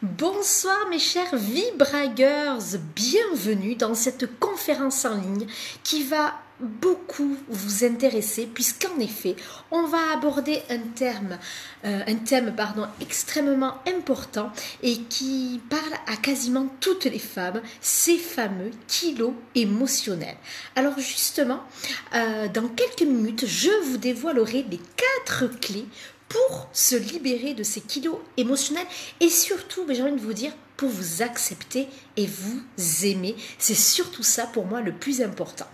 Bonsoir mes chers Vibragers, bienvenue dans cette conférence en ligne qui va beaucoup vous intéresser puisqu'en effet on va aborder un thème extrêmement important et qui parle à quasiment toutes les femmes, ces fameux kilos émotionnels. Alors justement, dans quelques minutes, je vous dévoilerai les 4 clés pour se libérer de ces kilos émotionnels et surtout, j'ai envie de vous dire, pour vous accepter et vous aimer. C'est surtout ça pour moi le plus important.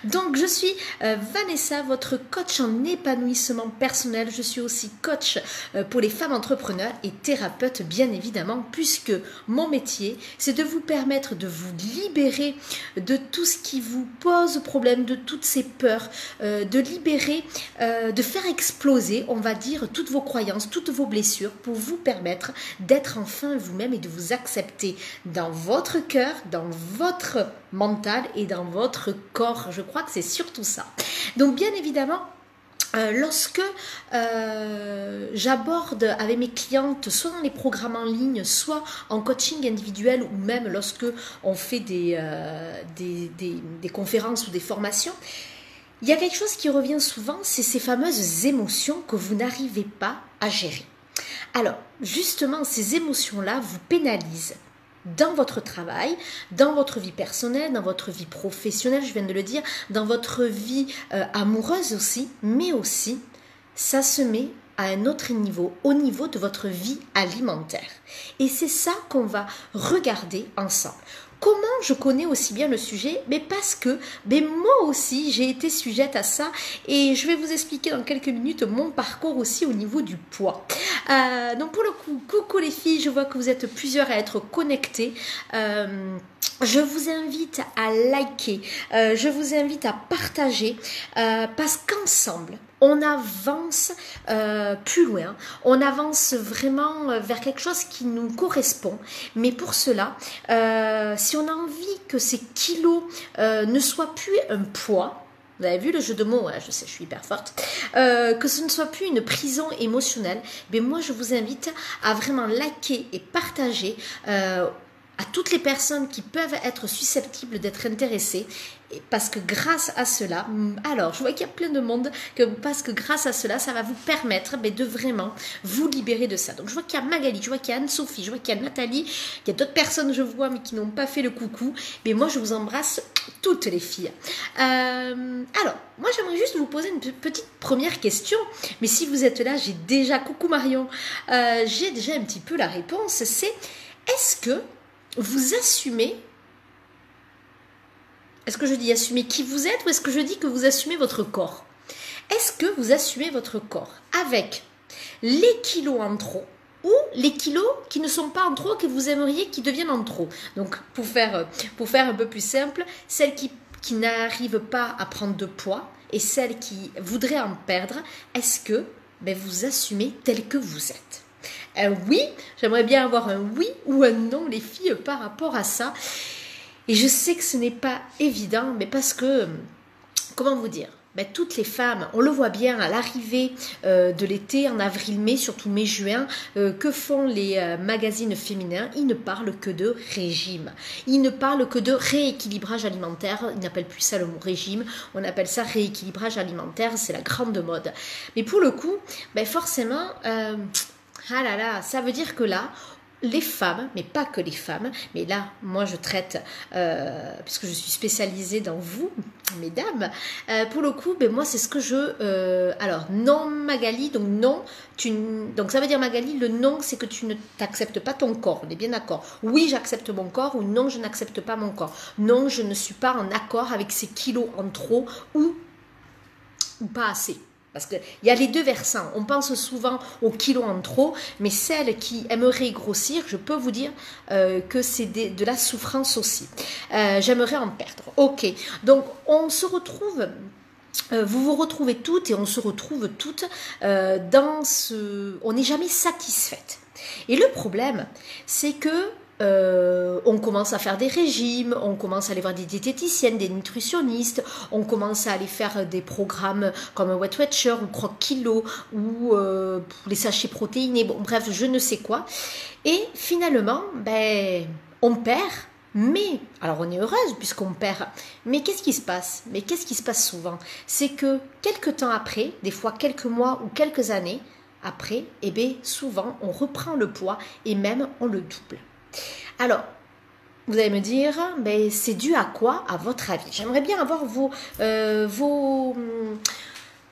Donc je suis Vanessa, votre coach en épanouissement personnel. Je suis aussi coach pour les femmes entrepreneurs et thérapeute bien évidemment, puisque mon métier c'est de vous permettre de vous libérer de tout ce qui vous pose problème, de toutes ces peurs, de libérer, de faire exploser, on va dire, toutes vos croyances, toutes vos blessures pour vous permettre d'être enfin vous-même et de vous accepter dans votre cœur, dans votre mental et dans votre corps. Je crois que c'est surtout ça. Donc bien évidemment, lorsque j'aborde avec mes clientes, soit dans les programmes en ligne, soit en coaching individuel ou même lorsque on fait des conférences ou des formations, il y a quelque chose qui revient souvent, c'est ces fameuses émotions que vous n'arrivez pas à gérer. Alors, justement, ces émotions-là vous pénalisent dans votre travail, dans votre vie personnelle, dans votre vie professionnelle, je viens de le dire, dans votre vie amoureuse aussi, mais aussi, ça se met à un autre niveau, au niveau de votre vie alimentaire. Et c'est ça qu'on va regarder ensemble. Comment je connais aussi bien le sujet? Mais parce que moi aussi j'ai été sujette à ça et je vais vous expliquer dans quelques minutes mon parcours aussi au niveau du poids. Donc pour le coup, coucou les filles, je vois que vous êtes plusieurs à être connectées. Je vous invite à liker, je vous invite à partager parce qu'ensemble, on avance plus loin, on avance vraiment vers quelque chose qui nous correspond. Mais pour cela, si on a envie que ces kilos ne soient plus un poids, vous avez vu le jeu de mots, hein, je sais, je suis hyper forte, que ce ne soit plus une prison émotionnelle, mais moi je vous invite à vraiment liker et partager à toutes les personnes qui peuvent être susceptibles d'être intéressées, parce que grâce à cela, alors je vois qu'il y a plein de monde, parce que grâce à cela, ça va vous permettre de vraiment vous libérer de ça. Donc je vois qu'il y a Magali, je vois qu'il y a Anne-Sophie, je vois qu'il y a Nathalie, il y a d'autres personnes je vois mais qui n'ont pas fait le coucou, mais moi je vous embrasse toutes les filles. Alors, moi j'aimerais juste vous poser une petite première question, mais si vous êtes là, j'ai déjà, coucou Marion, j'ai déjà un petit peu la réponse, c'est est-ce que vous assumez, est-ce que je dis assumer qui vous êtes ou est-ce que je dis que vous assumez votre corps? Est-ce que vous assumez votre corps avec les kilos en trop ou les kilos qui ne sont pas en trop, que vous aimeriez qu'ils deviennent en trop? Donc pour faire un peu plus simple, celles qui n'arrivent pas à prendre de poids et celles qui voudraient en perdre, est-ce que vous assumez tel que vous êtes? Oui, j'aimerais bien avoir un oui ou un non les filles par rapport à ça. Et je sais que ce n'est pas évident, mais parce que, comment vous dire, toutes les femmes, on le voit bien à l'arrivée de l'été, en avril-mai, surtout mai-juin, que font les magazines féminins? Ils ne parlent que de régime. Ils ne parlent que de rééquilibrage alimentaire. Ils n'appellent plus ça le mot régime, on appelle ça rééquilibrage alimentaire, c'est la grande mode. Mais pour le coup, forcément... ah là là, ça veut dire que là, les femmes, mais pas que les femmes, mais là, moi je traite, puisque je suis spécialisée dans vous, mesdames, pour le coup, moi c'est ce que je... alors, non Magali, donc non, donc ça veut dire Magali, le non c'est que tu ne t'acceptes pas ton corps, on est bien d'accord. Oui, j'accepte mon corps ou non, je n'accepte pas mon corps. Non, je ne suis pas en accord avec ces kilos en trop ou pas assez. Parce qu'il y a les deux versants. On pense souvent aux kilos en trop, mais celles qui aimeraient grossir, je peux vous dire que c'est de la souffrance aussi. J'aimerais en perdre. Ok, donc on se retrouve... vous vous retrouvez toutes et on se retrouve toutes dans ce... On n'est jamais satisfaite. Et le problème, c'est que on commence à faire des régimes, on commence à aller voir des diététiciennes, des nutritionnistes, on commence à aller faire des programmes comme Weight Watcher ou Croque Kilo ou les sachets protéinés, bon bref, je ne sais quoi. Et finalement, ben, on perd. Mais, alors on est heureuse puisqu'on perd, mais qu'est-ce qui se passe? Mais qu'est-ce qui se passe souvent? C'est que quelques temps après, des fois quelques mois ou quelques années après, eh bien souvent on reprend le poids et même on le double. Alors, vous allez me dire, ben, c'est dû à quoi à votre avis? J'aimerais bien avoir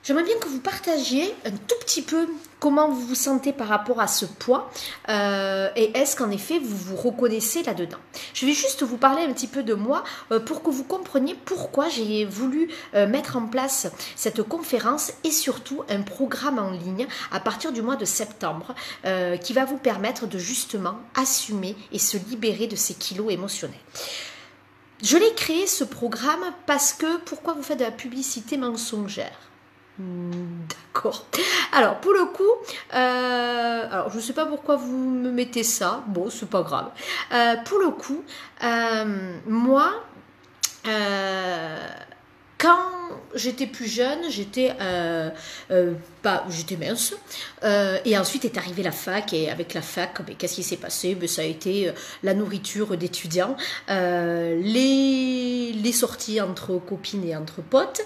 J'aimerais bien que vous partagiez un tout petit peu comment vous vous sentez par rapport à ce poids et est-ce qu'en effet vous vous reconnaissez là-dedans. Je vais juste vous parler un petit peu de moi pour que vous compreniez pourquoi j'ai voulu mettre en place cette conférence et surtout un programme en ligne à partir du mois de septembre qui va vous permettre de justement assumer et se libérer de ces kilos émotionnels. Je l'ai créé ce programme parce que pourquoi vous faites de la publicité mensongère? D'accord. Alors pour le coup, alors je ne sais pas pourquoi vous me mettez ça. Bon, c'est pas grave. Pour le coup, moi, quand j'étais plus jeune, j'étais mince. Et ensuite est arrivée la fac. Et avec la fac, qu'est-ce qui s'est passé? Ça a été la nourriture d'étudiants, les sorties entre copines et entre potes,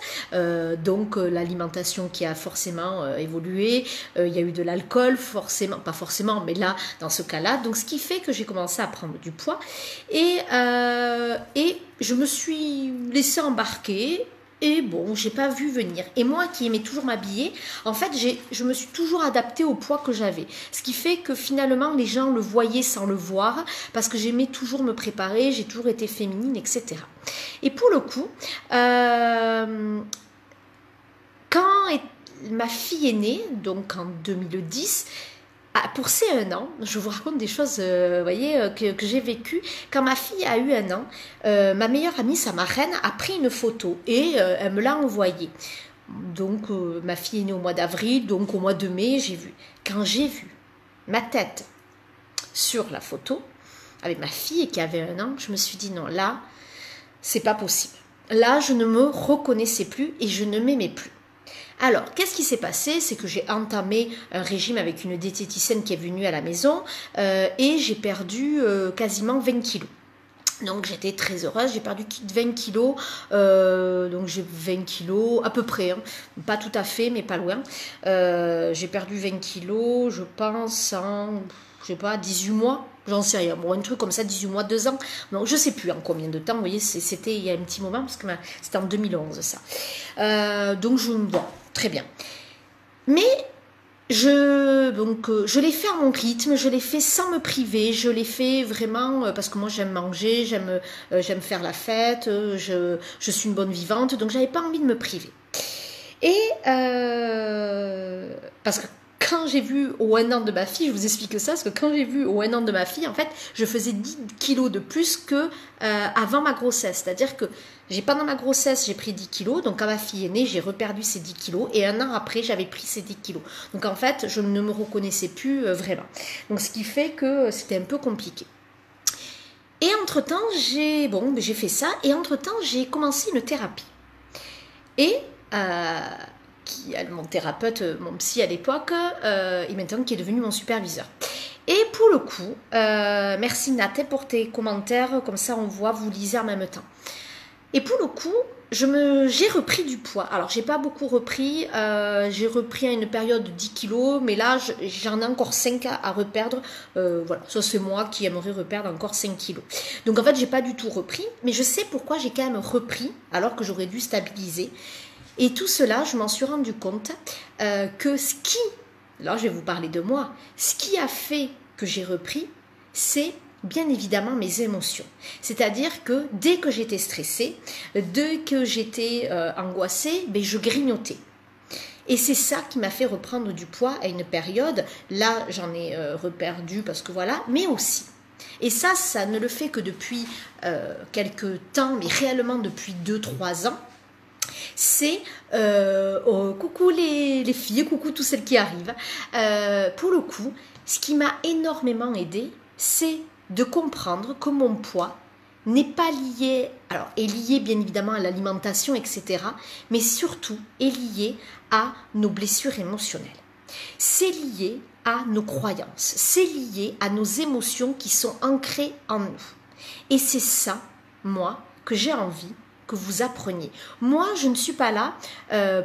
donc l'alimentation qui a forcément évolué. Il y a eu de l'alcool, forcément, pas forcément, mais là, dans ce cas-là. Donc ce qui fait que j'ai commencé à prendre du poids. Et je me suis laissée embarquer. Et bon, j'ai pas vu venir. Et moi qui aimais toujours m'habiller, en fait, je me suis toujours adaptée au poids que j'avais. Ce qui fait que finalement, les gens le voyaient sans le voir, parce que j'aimais toujours me préparer, j'ai toujours été féminine, etc. Et pour le coup, quand ma fille est née, donc en 2010, pour ses 1 an, je vous raconte des choses voyez, que j'ai vécues. Quand ma fille a eu 1 an, ma meilleure amie, sa marraine, a pris une photo et elle me l'a envoyée. Donc ma fille est née au mois d'avril, donc au mois de mai, j'ai vu. Quand j'ai vu ma tête sur la photo, avec ma fille qui avait 1 an, je me suis dit non, là, c'est pas possible. Là, je ne me reconnaissais plus et je ne m'aimais plus. Alors, qu'est-ce qui s'est passé? C'est que j'ai entamé un régime avec une diététicienne qui est venue à la maison et j'ai perdu quasiment 20 kilos. Donc j'étais très heureuse, j'ai perdu 20 kilos, donc j'ai 20 kilos à peu près, hein, pas tout à fait mais pas loin. J'ai perdu 20 kilos, je pense en, je sais pas, 18 mois, j'en sais rien, bon un truc comme ça, 18 mois, 2 ans, donc je sais plus en combien de temps, vous voyez, c'était il y a un petit moment, parce que c'était en 2011 ça. Donc bon, très bien. Mais je l'ai fait à mon rythme, je l'ai fait sans me priver, je l'ai fait vraiment parce que moi j'aime manger, j'aime faire la fête, je suis une bonne vivante, donc j'avais pas envie de me priver. Et parce que quand j'ai vu au 1 an de ma fille, je vous explique ça, parce que quand j'ai vu au 1 an de ma fille, en fait, je faisais 10 kilos de plus que avant ma grossesse. C'est-à-dire que pendant ma grossesse, j'ai pris 10 kilos. Donc, quand ma fille est née, j'ai reperdu ces 10 kilos. Et 1 an après, j'avais pris ces 10 kilos. Donc, en fait, je ne me reconnaissais plus vraiment. Donc, ce qui fait que c'était un peu compliqué. Et entre-temps, j'ai fait ça. Et entre-temps, j'ai commencé une thérapie. Et mon thérapeute, mon psy à l'époque, et maintenant qui est devenu mon superviseur. Et pour le coup, merci Nat pour tes commentaires, comme ça on voit, vous lisez en même temps. Et pour le coup, j'ai repris du poids. Alors j'ai pas beaucoup repris, j'ai repris à une période de 10 kilos, mais là j'en ai encore 5 à reperdre. Voilà, ça c'est moi qui aimerais reperdre encore 5 kilos. Donc en fait j'ai pas du tout repris, mais je sais pourquoi j'ai quand même repris, alors que j'aurais dû stabiliser. Et tout cela, je m'en suis rendu compte que là je vais vous parler de moi, ce qui a fait que j'ai repris, c'est bien évidemment mes émotions. C'est-à-dire que dès que j'étais stressée, dès que j'étais angoissée, je grignotais. Et c'est ça qui m'a fait reprendre du poids à une période. Là, j'en ai reperdu parce que voilà, mais aussi. Et ça ne le fait que depuis quelques temps, mais réellement depuis 2-3 ans. C'est coucou les filles, coucou toutes celles qui arrivent. Pour le coup, ce qui m'a énormément aidée, c'est de comprendre que mon poids n'est pas lié, alors est lié bien évidemment à l'alimentation, etc., mais surtout est lié à nos blessures émotionnelles. C'est lié à nos croyances, c'est lié à nos émotions qui sont ancrées en nous. Et c'est ça, moi, que j'ai envie que vous appreniez. Moi, je ne suis pas là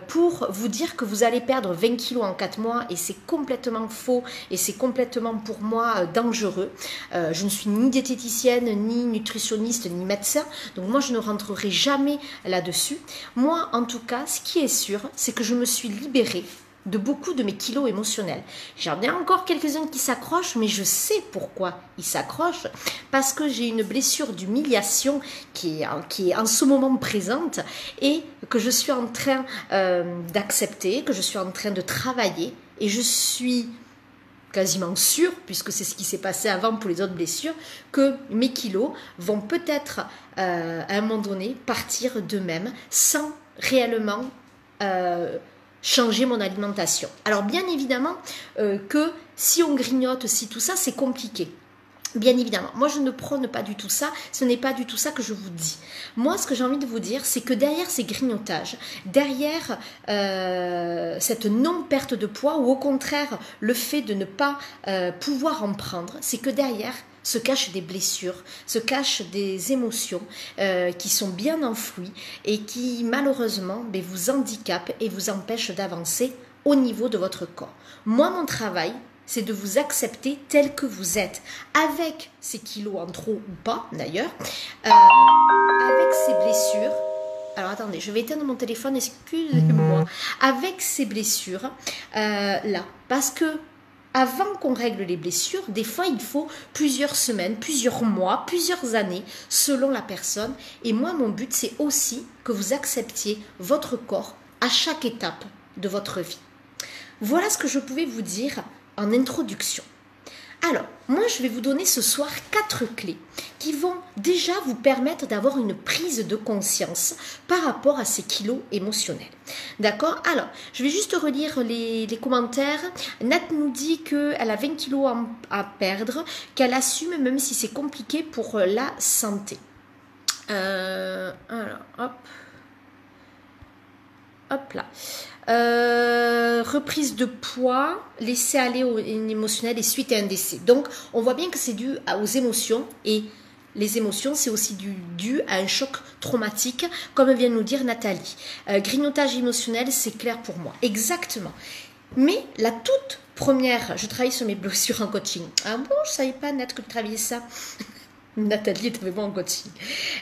pour vous dire que vous allez perdre 20 kilos en 4 mois et c'est complètement faux et c'est complètement pour moi dangereux. Je ne suis ni diététicienne, ni nutritionniste, ni médecin, donc moi je ne rentrerai jamais là-dessus. Moi, en tout cas, ce qui est sûr, c'est que je me suis libérée de beaucoup de mes kilos émotionnels. J'en ai encore quelques-uns qui s'accrochent, mais je sais pourquoi ils s'accrochent, parce que j'ai une blessure d'humiliation qui est en ce moment présente et que je suis en train d'accepter, que je suis en train de travailler, et je suis quasiment sûre, puisque c'est ce qui s'est passé avant pour les autres blessures, que mes kilos vont peut-être à un moment donné partir d'eux-mêmes sans réellement changer mon alimentation. Alors bien évidemment que si on grignote, si tout ça, c'est compliqué. Bien évidemment, moi je ne prône pas du tout ça, ce n'est pas du tout ça que je vous dis. Moi ce que j'ai envie de vous dire, c'est que derrière ces grignotages, derrière cette non-perte de poids, ou au contraire le fait de ne pas pouvoir en prendre, c'est que derrière se cachent des blessures, se cachent des émotions qui sont bien enfouies et qui malheureusement vous handicapent et vous empêchent d'avancer au niveau de votre corps. Moi, mon travail, c'est de vous accepter tel que vous êtes, avec ces kilos en trop ou pas d'ailleurs, avec ces blessures. Alors attendez, je vais éteindre mon téléphone, excusez-moi. Avec ces blessures là, parce que avant qu'on règle les blessures, des fois il faut plusieurs semaines, plusieurs mois, plusieurs années, selon la personne. Et moi, mon but, c'est aussi que vous acceptiez votre corps à chaque étape de votre vie. Voilà ce que je pouvais vous dire en introduction. Alors, moi, je vais vous donner ce soir 4 clés qui vont déjà vous permettre d'avoir une prise de conscience par rapport à ces kilos émotionnels. D'accord? Alors, je vais juste relire les commentaires. Nat nous dit qu'elle a 20 kilos à perdre, qu'elle assume même si c'est compliqué pour la santé. Alors, hop. Hop là. Reprise de poids, laisser aller au émotionnel et suite à un décès. Donc, on voit bien que c'est dû aux émotions, et les émotions, c'est aussi dû à un choc traumatique, comme vient de nous dire Nathalie. Grignotage émotionnel, c'est clair pour moi. Exactement. Mais la toute première, je travaille sur mes blessures en coaching. Ah bon, je ne savais pas, Nat, que tu travaillais ça. Nathalie est avec moi en coaching.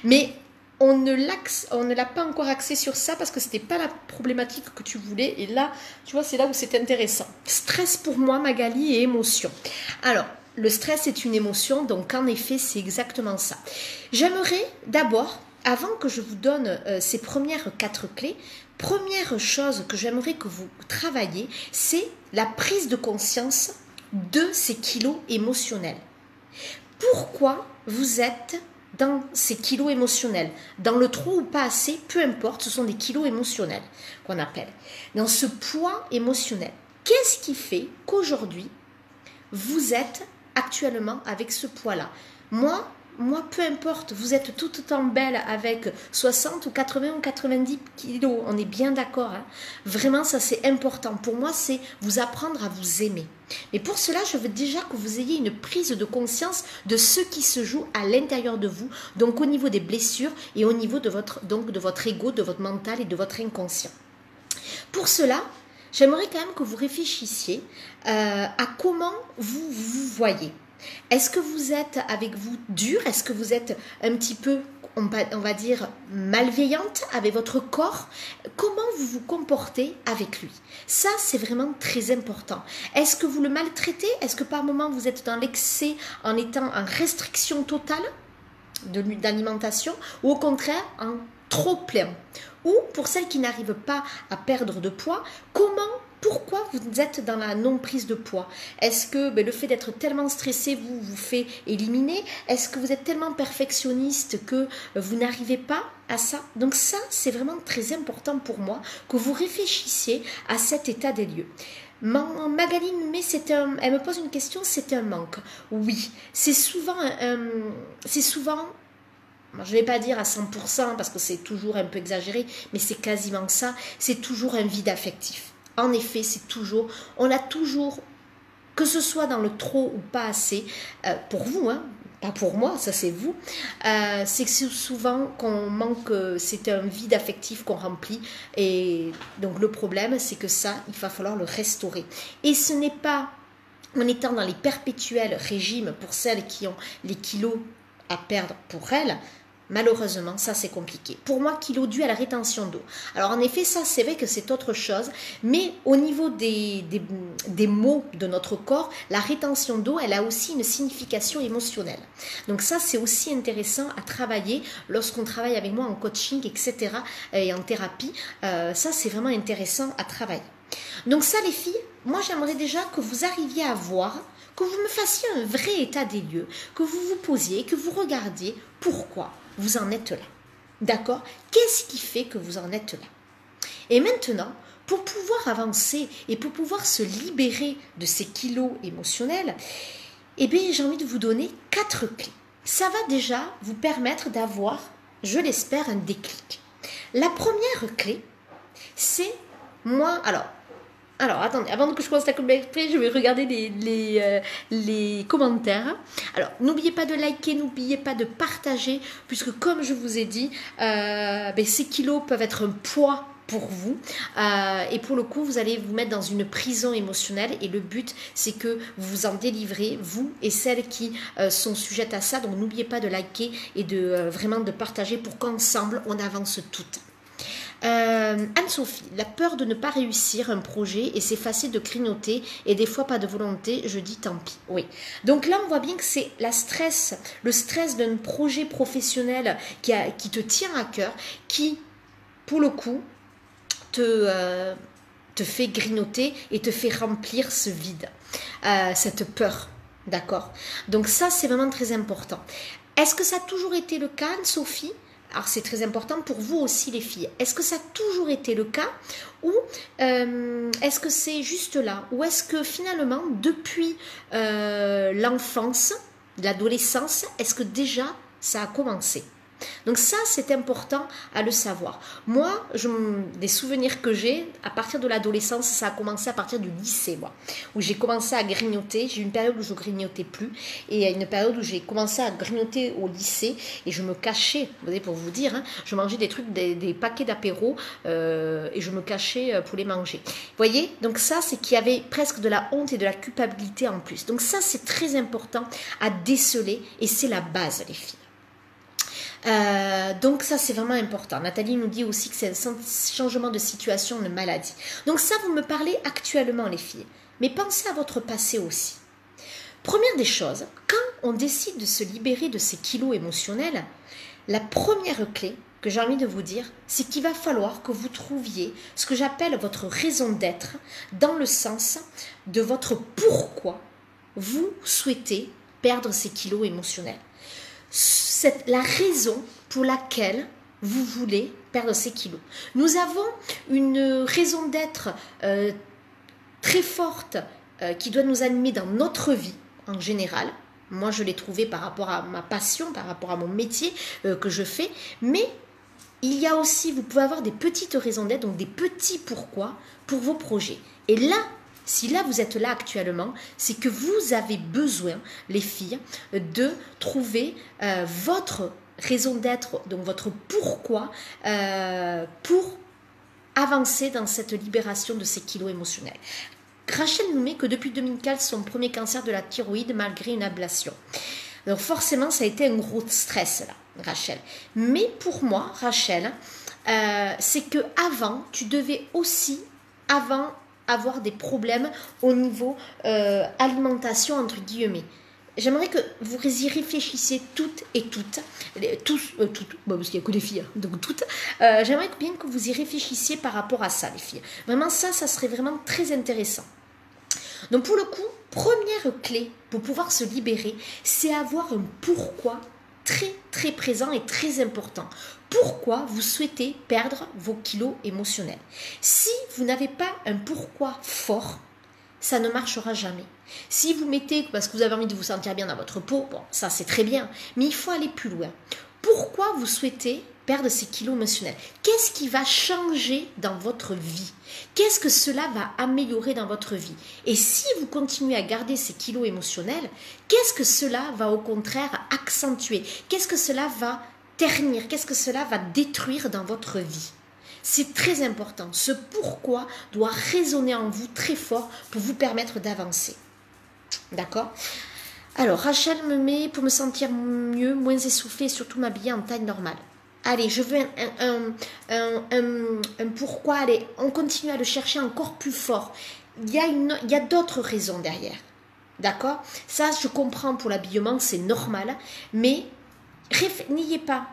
Mais on ne l'a pas encore axé sur ça parce que c'était pas la problématique que tu voulais. Et là, tu vois, c'est là où c'est intéressant. Stress pour moi, Magali, et émotion. Alors, le stress est une émotion, donc en effet, c'est exactement ça. J'aimerais d'abord, avant que je vous donne ces premières 4 clés, première chose que j'aimerais que vous travailliez, c'est la prise de conscience de ces kilos émotionnels. Pourquoi vous êtes dans ces kilos émotionnels, dans le trop ou pas assez, peu importe, ce sont des kilos émotionnels qu'on appelle. Dans ce poids émotionnel, qu'est-ce qui fait qu'aujourd'hui, vous êtes actuellement avec ce poids-là? Moi, peu importe, vous êtes tout autant belle avec 60 ou 80 ou 90 kilos, on est bien d'accord. Hein? Vraiment, ça c'est important. Pour moi, c'est vous apprendre à vous aimer. Mais pour cela, je veux déjà que vous ayez une prise de conscience de ce qui se joue à l'intérieur de vous, donc au niveau des blessures et au niveau de votre ego, de votre mental et de votre inconscient. Pour cela, j'aimerais quand même que vous réfléchissiez à comment vous vous voyez. Est-ce que vous êtes avec vous dur? Est-ce que vous êtes un petit peu, on va dire, malveillante avec votre corps? Comment vous vous comportez avec lui? Ça, c'est vraiment très important. Est-ce que vous le maltraitez? Est-ce que par moment vous êtes dans l'excès en étant en restriction totale d'alimentation, ou au contraire en trop plein? Ou pour celles qui n'arrivent pas à perdre de poids, pourquoi vous êtes dans la non-prise de poids? Est-ce que le fait d'être tellement stressé vous fait éliminer? Est-ce que vous êtes tellement perfectionniste que vous n'arrivez pas à ça? Donc ça, c'est vraiment très important pour moi que vous réfléchissiez à cet état des lieux. Magaline, mais elle me pose une question, c'est un manque. Oui, c'est souvent, je ne vais pas dire à 100% parce que c'est toujours un peu exagéré, mais c'est quasiment ça, c'est toujours un vide affectif. En effet, on a toujours, que ce soit dans le trop ou pas assez, pour vous, hein, pas pour moi, ça c'est vous, c'est souvent qu'on manque, c'est un vide affectif qu'on remplit, et donc le problème c'est que ça, il va falloir le restaurer. Et ce n'est pas en étant dans les perpétuels régimes pour celles qui ont les kilos à perdre pour elles. Malheureusement, ça c'est compliqué. Pour moi, kilo dû à la rétention d'eau. Alors en effet, ça c'est vrai que c'est autre chose, mais au niveau des maux de notre corps, la rétention d'eau, elle a aussi une signification émotionnelle. Donc ça c'est aussi intéressant à travailler lorsqu'on travaille avec moi en coaching, etc. et en thérapie. Ça c'est vraiment intéressant à travailler. Donc ça les filles, moi j'aimerais déjà que vous arriviez à voir, que vous me fassiez un vrai état des lieux, que vous vous posiez, que vous regardiez pourquoi vous en êtes là. D'accord? Qu'est-ce qui fait que vous en êtes là? Et maintenant, pour pouvoir avancer et pour pouvoir se libérer de ces kilos émotionnels, eh bien, j'ai envie de vous donner 4 clés. Ça va déjà vous permettre d'avoir, je l'espère, un déclic. La première clé, c'est moi... Alors, attendez, avant que je commence la communication, je vais regarder les commentaires. Alors, n'oubliez pas de liker, n'oubliez pas de partager, puisque comme je vous ai dit, ces kilos peuvent être un poids pour vous. Et pour le coup, vous allez vous mettre dans une prison émotionnelle. Et le but, c'est que vous vous en délivrez, vous et celles qui sont sujettes à ça. Donc, n'oubliez pas de liker et de vraiment de partager pour qu'ensemble, on avance toutes. Anne-Sophie, la peur de ne pas réussir un projet et s'effacer de grignoter et des fois pas de volonté, je dis tant pis. Oui. Donc là, on voit bien que c'est le stress d'un projet professionnel qui te tient à cœur, qui, pour le coup, te fait grignoter et te fait remplir ce vide, cette peur. D'accord? Donc ça, c'est vraiment très important. Est-ce que ça a toujours été le cas, Anne-Sophie? Alors c'est très important pour vous aussi les filles. Est-ce que ça a toujours été le cas ou est-ce que c'est juste là? Ou est-ce que finalement depuis l'enfance, l'adolescence, est-ce que déjà ça a commencé? Donc ça, c'est important à le savoir. Moi, des souvenirs que j'ai, à partir de l'adolescence, ça a commencé à partir du lycée, moi, où j'ai commencé à grignoter. J'ai eu une période où je grignotais plus, et une période où j'ai commencé à grignoter au lycée, et je me cachais, vous voyez, pour vous dire, hein, je mangeais des trucs, des paquets d'apéros, et je me cachais pour les manger. Vous voyez, donc ça, c'est qu'il y avait presque de la honte et de la culpabilité en plus. Donc ça, c'est très important à déceler, et c'est la base, les filles. Donc ça c'est vraiment important. Nathalie nous dit aussi que c'est un changement de situation, de maladie. Donc ça, vous me parlez actuellement les filles, mais pensez à votre passé aussi. Première des choses, quand on décide de se libérer de ces kilos émotionnels, la première clé que j'ai envie de vous dire, c'est qu'il va falloir que vous trouviez ce que j'appelle votre raison d'être, dans le sens de votre pourquoi vous souhaitez perdre ces kilos émotionnels. C'est la raison pour laquelle vous voulez perdre ces kilos. Nous avons une raison d'être très forte qui doit nous animer dans notre vie en général. Moi, je l'ai trouvée par rapport à ma passion, par rapport à mon métier que je fais. Mais il y a aussi, vous pouvez avoir des petites raisons d'être, donc des petits pourquoi pour vos projets. Et là, si là vous êtes là actuellement, c'est que vous avez besoin, les filles, de trouver votre raison d'être, donc votre pourquoi, pour avancer dans cette libération de ces kilos émotionnels. Rachel nous met que depuis 2004, son premier cancer de la thyroïde malgré une ablation. Donc forcément, ça a été un gros stress là, Rachel. Mais pour moi, Rachel, c'est que avant, tu devais aussi, avoir des problèmes au niveau alimentation entre guillemets. J'aimerais que vous y réfléchissiez toutes et toutes, bon, parce qu'il n'y a que des filles, hein, donc toutes. J'aimerais bien que vous y réfléchissiez par rapport à ça, les filles. Vraiment, ça serait vraiment très intéressant. Donc pour le coup, première clé pour pouvoir se libérer, c'est avoir un pourquoi très très présent et très important. Pourquoi vous souhaitez perdre vos kilos émotionnels? Si vous n'avez pas un pourquoi fort, ça ne marchera jamais. Si vous mettez parce que vous avez envie de vous sentir bien dans votre peau, bon, ça c'est très bien, mais il faut aller plus loin. Pourquoi vous souhaitez perdre ces kilos émotionnels? Qu'est-ce qui va changer dans votre vie? Qu'est-ce que cela va améliorer dans votre vie? Et si vous continuez à garder ces kilos émotionnels, qu'est-ce que cela va au contraire accentuer? Qu'est-ce que cela va ternir? Qu'est-ce que cela va détruire dans votre vie? C'est très important. Ce pourquoi doit résonner en vous très fort pour vous permettre d'avancer. D'accord? Alors, Rachel me met pour me sentir mieux, moins essoufflée et surtout m'habiller en taille normale. Allez, je veux un pourquoi. Allez, on continue à le chercher encore plus fort. Il y a d'autres raisons derrière. D'accord? Ça, je comprends pour l'habillement, c'est normal. Mais n'ayez pas.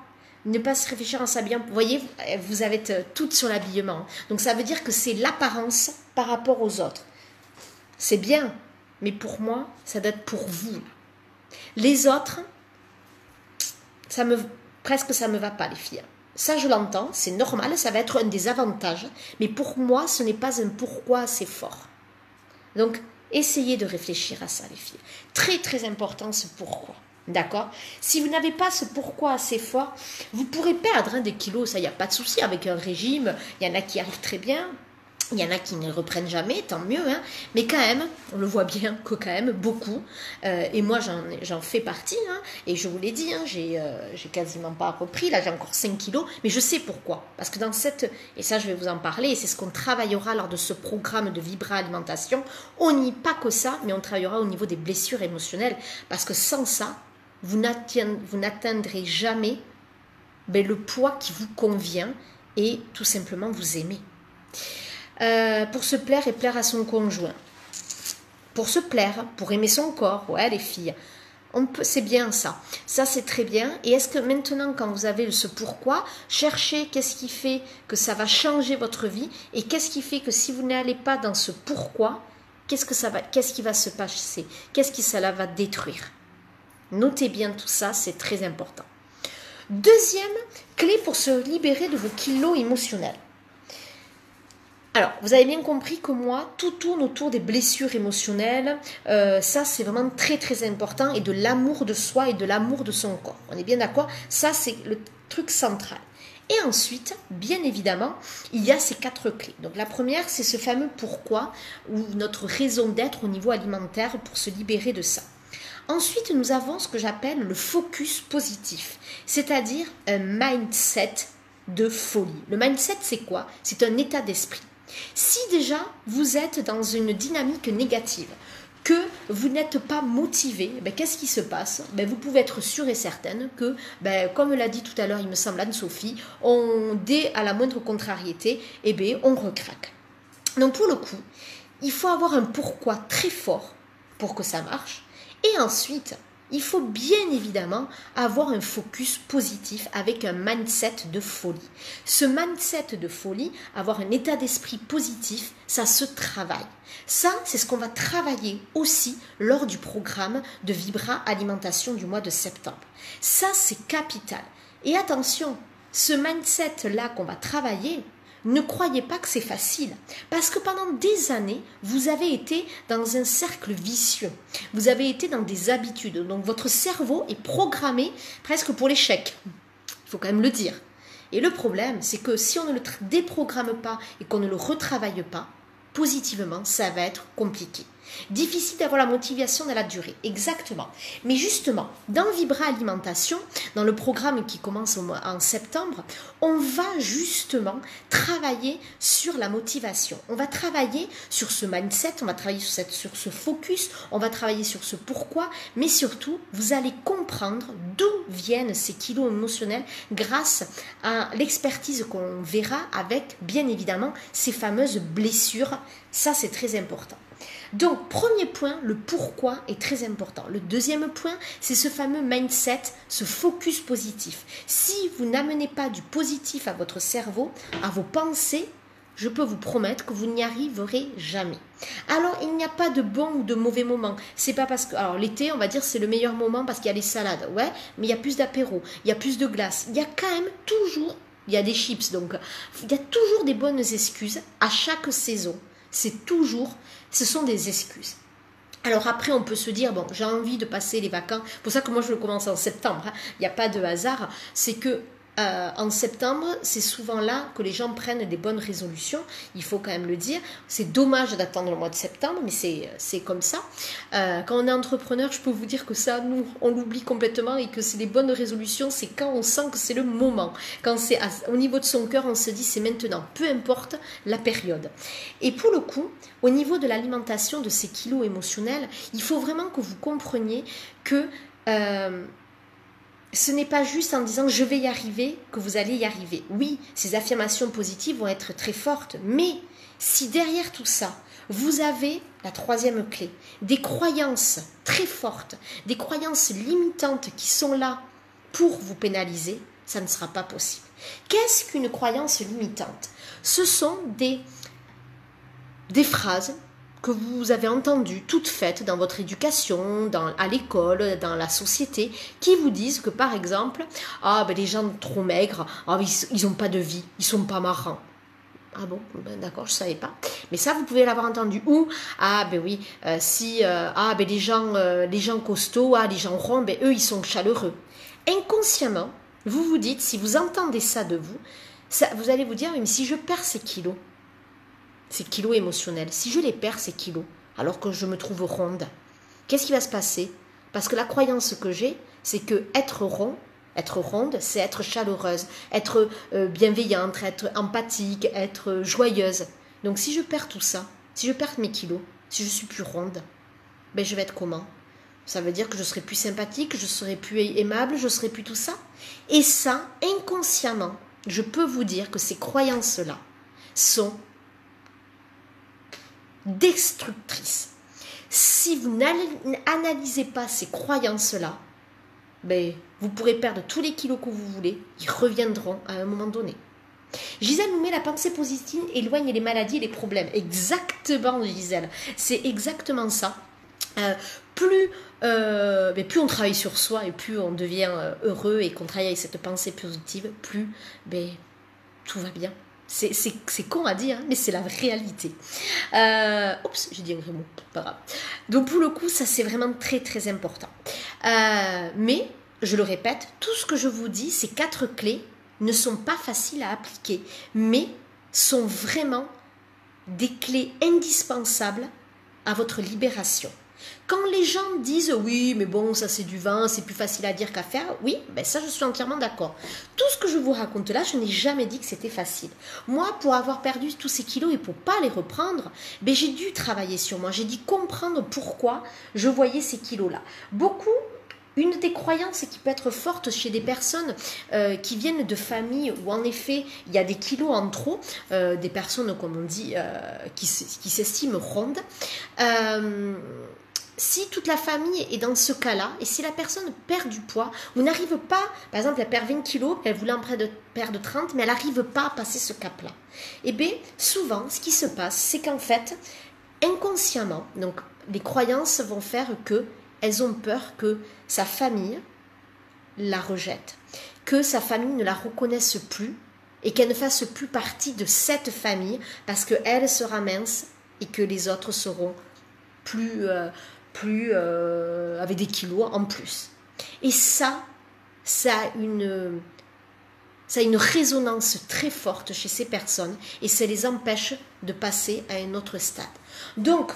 Ne pas se réfléchir en s'habillant. Vous voyez, vous avez toutes sur l'habillement. Donc, ça veut dire que c'est l'apparence par rapport aux autres. C'est bien. Mais pour moi, ça doit être pour vous. Les autres, presque ça ne me va pas, les filles. Ça, je l'entends, c'est normal, ça va être un des avantages. Mais pour moi, ce n'est pas un pourquoi assez fort. Donc, essayez de réfléchir à ça, les filles. Très, très important, ce pourquoi. D'accord? Si vous n'avez pas ce pourquoi assez fort, vous pourrez perdre des kilos, ça, il n'y a pas de souci. Avec un régime, il y en a qui arrivent très bien. Il y en a qui ne reprennent jamais, tant mieux, hein. Mais quand même, on le voit bien que quand même, beaucoup, et moi j'en fais partie, hein, et je vous l'ai dit, hein, j'ai quasiment pas repris, là j'ai encore 5 kilos, mais je sais pourquoi. Parce que dans et ça je vais vous en parler, et c'est ce qu'on travaillera lors de ce programme de Vibra Alimentation, on n'y pas que ça, mais on travaillera au niveau des blessures émotionnelles, parce que sans ça, vous n'atteindrez jamais le poids qui vous convient, et tout simplement vous aimer. Pour se plaire et plaire à son conjoint. Pour se plaire, pour aimer son corps, ouais les filles, c'est bien ça. Ça c'est très bien. Et est-ce que maintenant quand vous avez ce pourquoi, cherchez qu'est-ce qui fait que ça va changer votre vie et qu'est-ce qui fait que si vous n'allez pas dans ce pourquoi, qu'est-ce qui va se passer? Qu'est-ce qui cela va détruire? Notez bien tout ça, c'est très important. Deuxième clé pour se libérer de vos kilos émotionnels. Alors, vous avez bien compris que moi, tout tourne autour des blessures émotionnelles. Ça, c'est vraiment très, très important. Et de l'amour de soi et de l'amour de son corps. On est bien d'accord? Ça, c'est le truc central. Et ensuite, bien évidemment, il y a ces 4 clés. Donc, la première, c'est ce fameux pourquoi ou notre raison d'être au niveau alimentaire pour se libérer de ça. Ensuite, nous avons ce que j'appelle le focus positif, c'est-à-dire un mindset de folie. Le mindset, c'est quoi? C'est un état d'esprit. Si déjà vous êtes dans une dynamique négative, que vous n'êtes pas motivé, qu'est-ce qui se passe? Vous pouvez être sûr et certaine que, comme l'a dit tout à l'heure, il me semble Anne-Sophie, dès à la moindre contrariété, on recraque. Donc pour le coup, il faut avoir un pourquoi très fort pour que ça marche. Et ensuite, il faut bien évidemment avoir un focus positif avec un mindset de folie. Ce mindset de folie, avoir un état d'esprit positif, ça se travaille. Ça, c'est ce qu'on va travailler aussi lors du programme de Vibra Alimentation du mois de septembre. Ça, c'est capital. Et attention, ce mindset-là qu'on va travailler, ne croyez pas que c'est facile, parce que pendant des années, vous avez été dans un cercle vicieux, vous avez été dans des habitudes, donc votre cerveau est programmé presque pour l'échec, il faut quand même le dire. Et le problème, c'est que si on ne le déprogramme pas et qu'on ne le retravaille pas, positivement, ça va être compliqué. Difficile d'avoir la motivation dans la durée, exactement. Mais justement, dans Vibra Alimentation, dans le programme qui commence en septembre, on va justement travailler sur la motivation. On va travailler sur ce mindset, on va travailler sur ce focus, on va travailler sur ce pourquoi, mais surtout, vous allez comprendre d'où viennent ces kilos émotionnels grâce à l'expertise qu'on verra avec, bien évidemment, ces fameuses blessures. Ça, c'est très important. Donc, premier point, le pourquoi est très important. Le deuxième point, c'est ce fameux mindset, ce focus positif. Si vous n'amenez pas du positif à votre cerveau, à vos pensées, je peux vous promettre que vous n'y arriverez jamais. Alors, il n'y a pas de bon ou de mauvais moment. C'est pas parce que... Alors, l'été, on va dire, c'est le meilleur moment parce qu'il y a les salades. Ouais, mais il y a plus d'apéro, il y a plus de glace. Il y a quand même toujours... Il y a des chips, donc il y a toujours des bonnes excuses à chaque saison Ce sont des excuses. Alors après, on peut se dire, bon, j'ai envie de passer les vacances. C'est pour ça que moi, je le commence en septembre. Hein. Il n'y a pas de hasard. C'est que en septembre, c'est souvent là que les gens prennent des bonnes résolutions. Il faut quand même le dire. C'est dommage d'attendre le mois de septembre, mais c'est comme ça. Quand on est entrepreneur, je peux vous dire que ça, nous, on l'oublie complètement et que c'est les bonnes résolutions, c'est quand on sent que c'est le moment. Quand c'est au niveau de son cœur, on se dit c'est maintenant, peu importe la période. Et pour le coup, au niveau de l'alimentation de ces kilos émotionnels, il faut vraiment que vous compreniez que ce n'est pas juste en disant je vais y arriver que vous allez y arriver. Oui, ces affirmations positives vont être très fortes, mais si derrière tout ça, vous avez la troisième clé, des croyances très fortes, des croyances limitantes qui sont là pour vous pénaliser, ça ne sera pas possible. Qu'est-ce qu'une croyance limitante? Ce sont des phrases que vous avez entendues, toutes faites dans votre éducation, à l'école, dans la société, qui vous disent que par exemple, les gens trop maigres, ils n'ont pas de vie, ils sont pas marrants. Ah bon, d'accord, je ne savais pas. Mais ça, vous pouvez l'avoir entendu. Ou, les gens costauds, les gens ronds, eux, ils sont chaleureux. Inconsciemment, vous vous dites, si vous entendez ça de vous, vous allez vous dire, mais si je perds ces kilos émotionnels, si je les perds, ces kilos, alors que je me trouve ronde, qu'est-ce qui va se passer? Parce que la croyance que j'ai, c'est que être ronde, c'est être chaleureuse, être bienveillante, être empathique, être joyeuse. Donc si je perds tout ça, si je perds mes kilos, si je suis plus ronde, je vais être comment? Ça veut dire que je serai plus sympathique, je serai plus aimable, je serai plus tout ça. Et ça, inconsciemment, je peux vous dire que ces croyances-là sont destructrices. Si vous n'analysez pas ces croyances-là, vous pourrez perdre tous les kilos que vous voulez, ils reviendront à un moment donné. Gisèle nous met la pensée positive éloigne les maladies et les problèmes. Exactement, Gisèle, c'est exactement ça. Plus on travaille sur soi et plus on devient heureux et qu'on travaille avec cette pensée positive, plus tout va bien. C'est con à dire, hein, mais c'est la réalité. Oups, j'ai dit un vrai mot, pas grave. Donc pour le coup, ça c'est vraiment très très important. Mais, je le répète, tout ce que je vous dis, ces 4 clés ne sont pas faciles à appliquer, mais sont vraiment des clés indispensables à votre libération. Quand les gens disent oui, mais bon, ça c'est du vin, c'est plus facile à dire qu'à faire, oui, ça je suis entièrement d'accord. Tout ce que je vous raconte là, je n'ai jamais dit que c'était facile. Moi, pour avoir perdu tous ces kilos et pour pas les reprendre, j'ai dû travailler sur moi, j'ai dû comprendre pourquoi je voyais ces kilos-là. Une des croyances qui peut être forte chez des personnes qui viennent de familles où en effet il y a des kilos en trop, des personnes comme on dit qui s'estiment rondes, si toute la famille est dans ce cas-là, et si la personne perd du poids, vous n'arrivez pas, par exemple elle perd 20 kilos, elle voulait en perdre 30, mais elle n'arrive pas à passer ce cap-là. Et bien souvent ce qui se passe, c'est qu'en fait, inconsciemment, donc les croyances vont faire que elles ont peur que sa famille la rejette, que sa famille ne la reconnaisse plus et qu'elle ne fasse plus partie de cette famille parce qu'elle sera mince et que les autres seront avec des kilos en plus. Et ça a une résonance très forte chez ces personnes et ça les empêche de passer à un autre stade. Donc,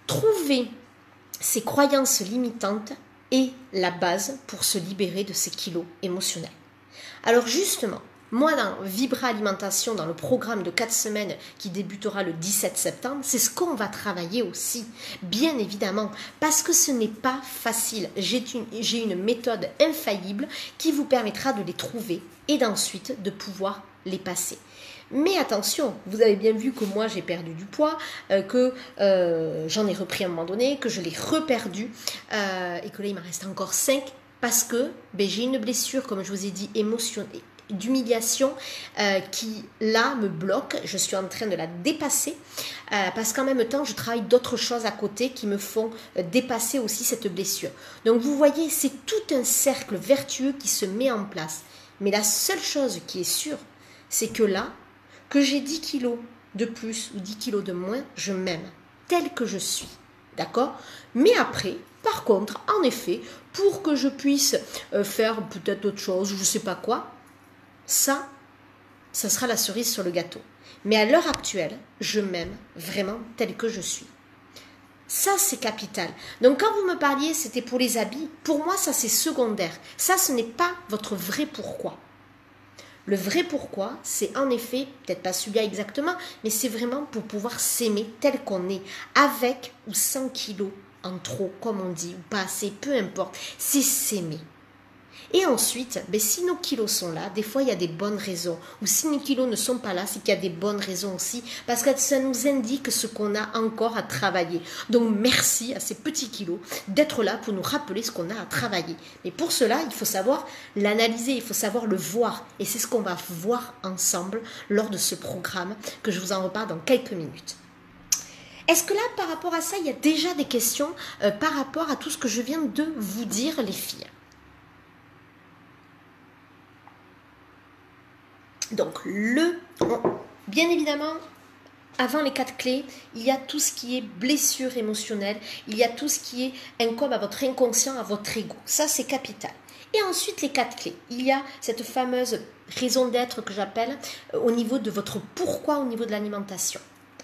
trouver ces croyances limitantes est la base pour se libérer de ces kilos émotionnels. Alors justement, moi dans Vibra Alimentation, dans le programme de 4 semaines qui débutera le 17 septembre, c'est ce qu'on va travailler aussi, bien évidemment, parce que ce n'est pas facile. J'ai une méthode infaillible qui vous permettra de les trouver et d'ensuite de pouvoir les passer. Mais attention, vous avez bien vu que moi j'ai perdu du poids, que j'en ai repris à un moment donné, que je l'ai reperdu et que là il m'en reste encore 5 parce que j'ai une blessure, comme je vous ai dit, émotionnelle, d'humiliation qui là me bloque. Je suis en train de la dépasser parce qu'en même temps je travaille d'autres choses à côté qui me font dépasser aussi cette blessure. Donc vous voyez, c'est tout un cercle vertueux qui se met en place. Mais la seule chose qui est sûre, c'est que là, que j'ai 10 kilos, de plus ou 10 kilos de moins, je m'aime tel que je suis. D'accord? Mais après, par contre, en effet, pour que je puisse faire peut-être autre chose, je ne sais pas quoi, ça sera la cerise sur le gâteau. Mais à l'heure actuelle, je m'aime vraiment tel que je suis. Ça, c'est capital. Donc, quand vous me parliez, c'était pour les habits, pour moi, ça, c'est secondaire. Ça, ce n'est pas votre vrai pourquoi. Le vrai pourquoi, c'est en effet, peut-être pas celui-là exactement, mais c'est vraiment pour pouvoir s'aimer tel qu'on est, avec ou sans kilos en trop, comme on dit, ou pas assez, peu importe. C'est s'aimer. Et ensuite, si nos kilos sont là, des fois il y a des bonnes raisons. Ou si nos kilos ne sont pas là, c'est qu'il y a des bonnes raisons aussi. Parce que ça nous indique ce qu'on a encore à travailler. Donc merci à ces petits kilos d'être là pour nous rappeler ce qu'on a à travailler. Mais pour cela, il faut savoir l'analyser, il faut savoir le voir. Et c'est ce qu'on va voir ensemble lors de ce programme que je vous en reparle dans quelques minutes. Est-ce que là, par rapport à ça, il y a déjà des questions par rapport à tout ce que je viens de vous dire, les filles? Donc, bien évidemment, avant les 4 clés, il y a tout ce qui est blessure émotionnelle, il y a tout ce qui est incombe à votre inconscient, à votre ego. Ça, c'est capital. Et ensuite, les 4 clés. Il y a cette fameuse raison d'être que j'appelle au niveau de votre pourquoi, au niveau de l'alimentation.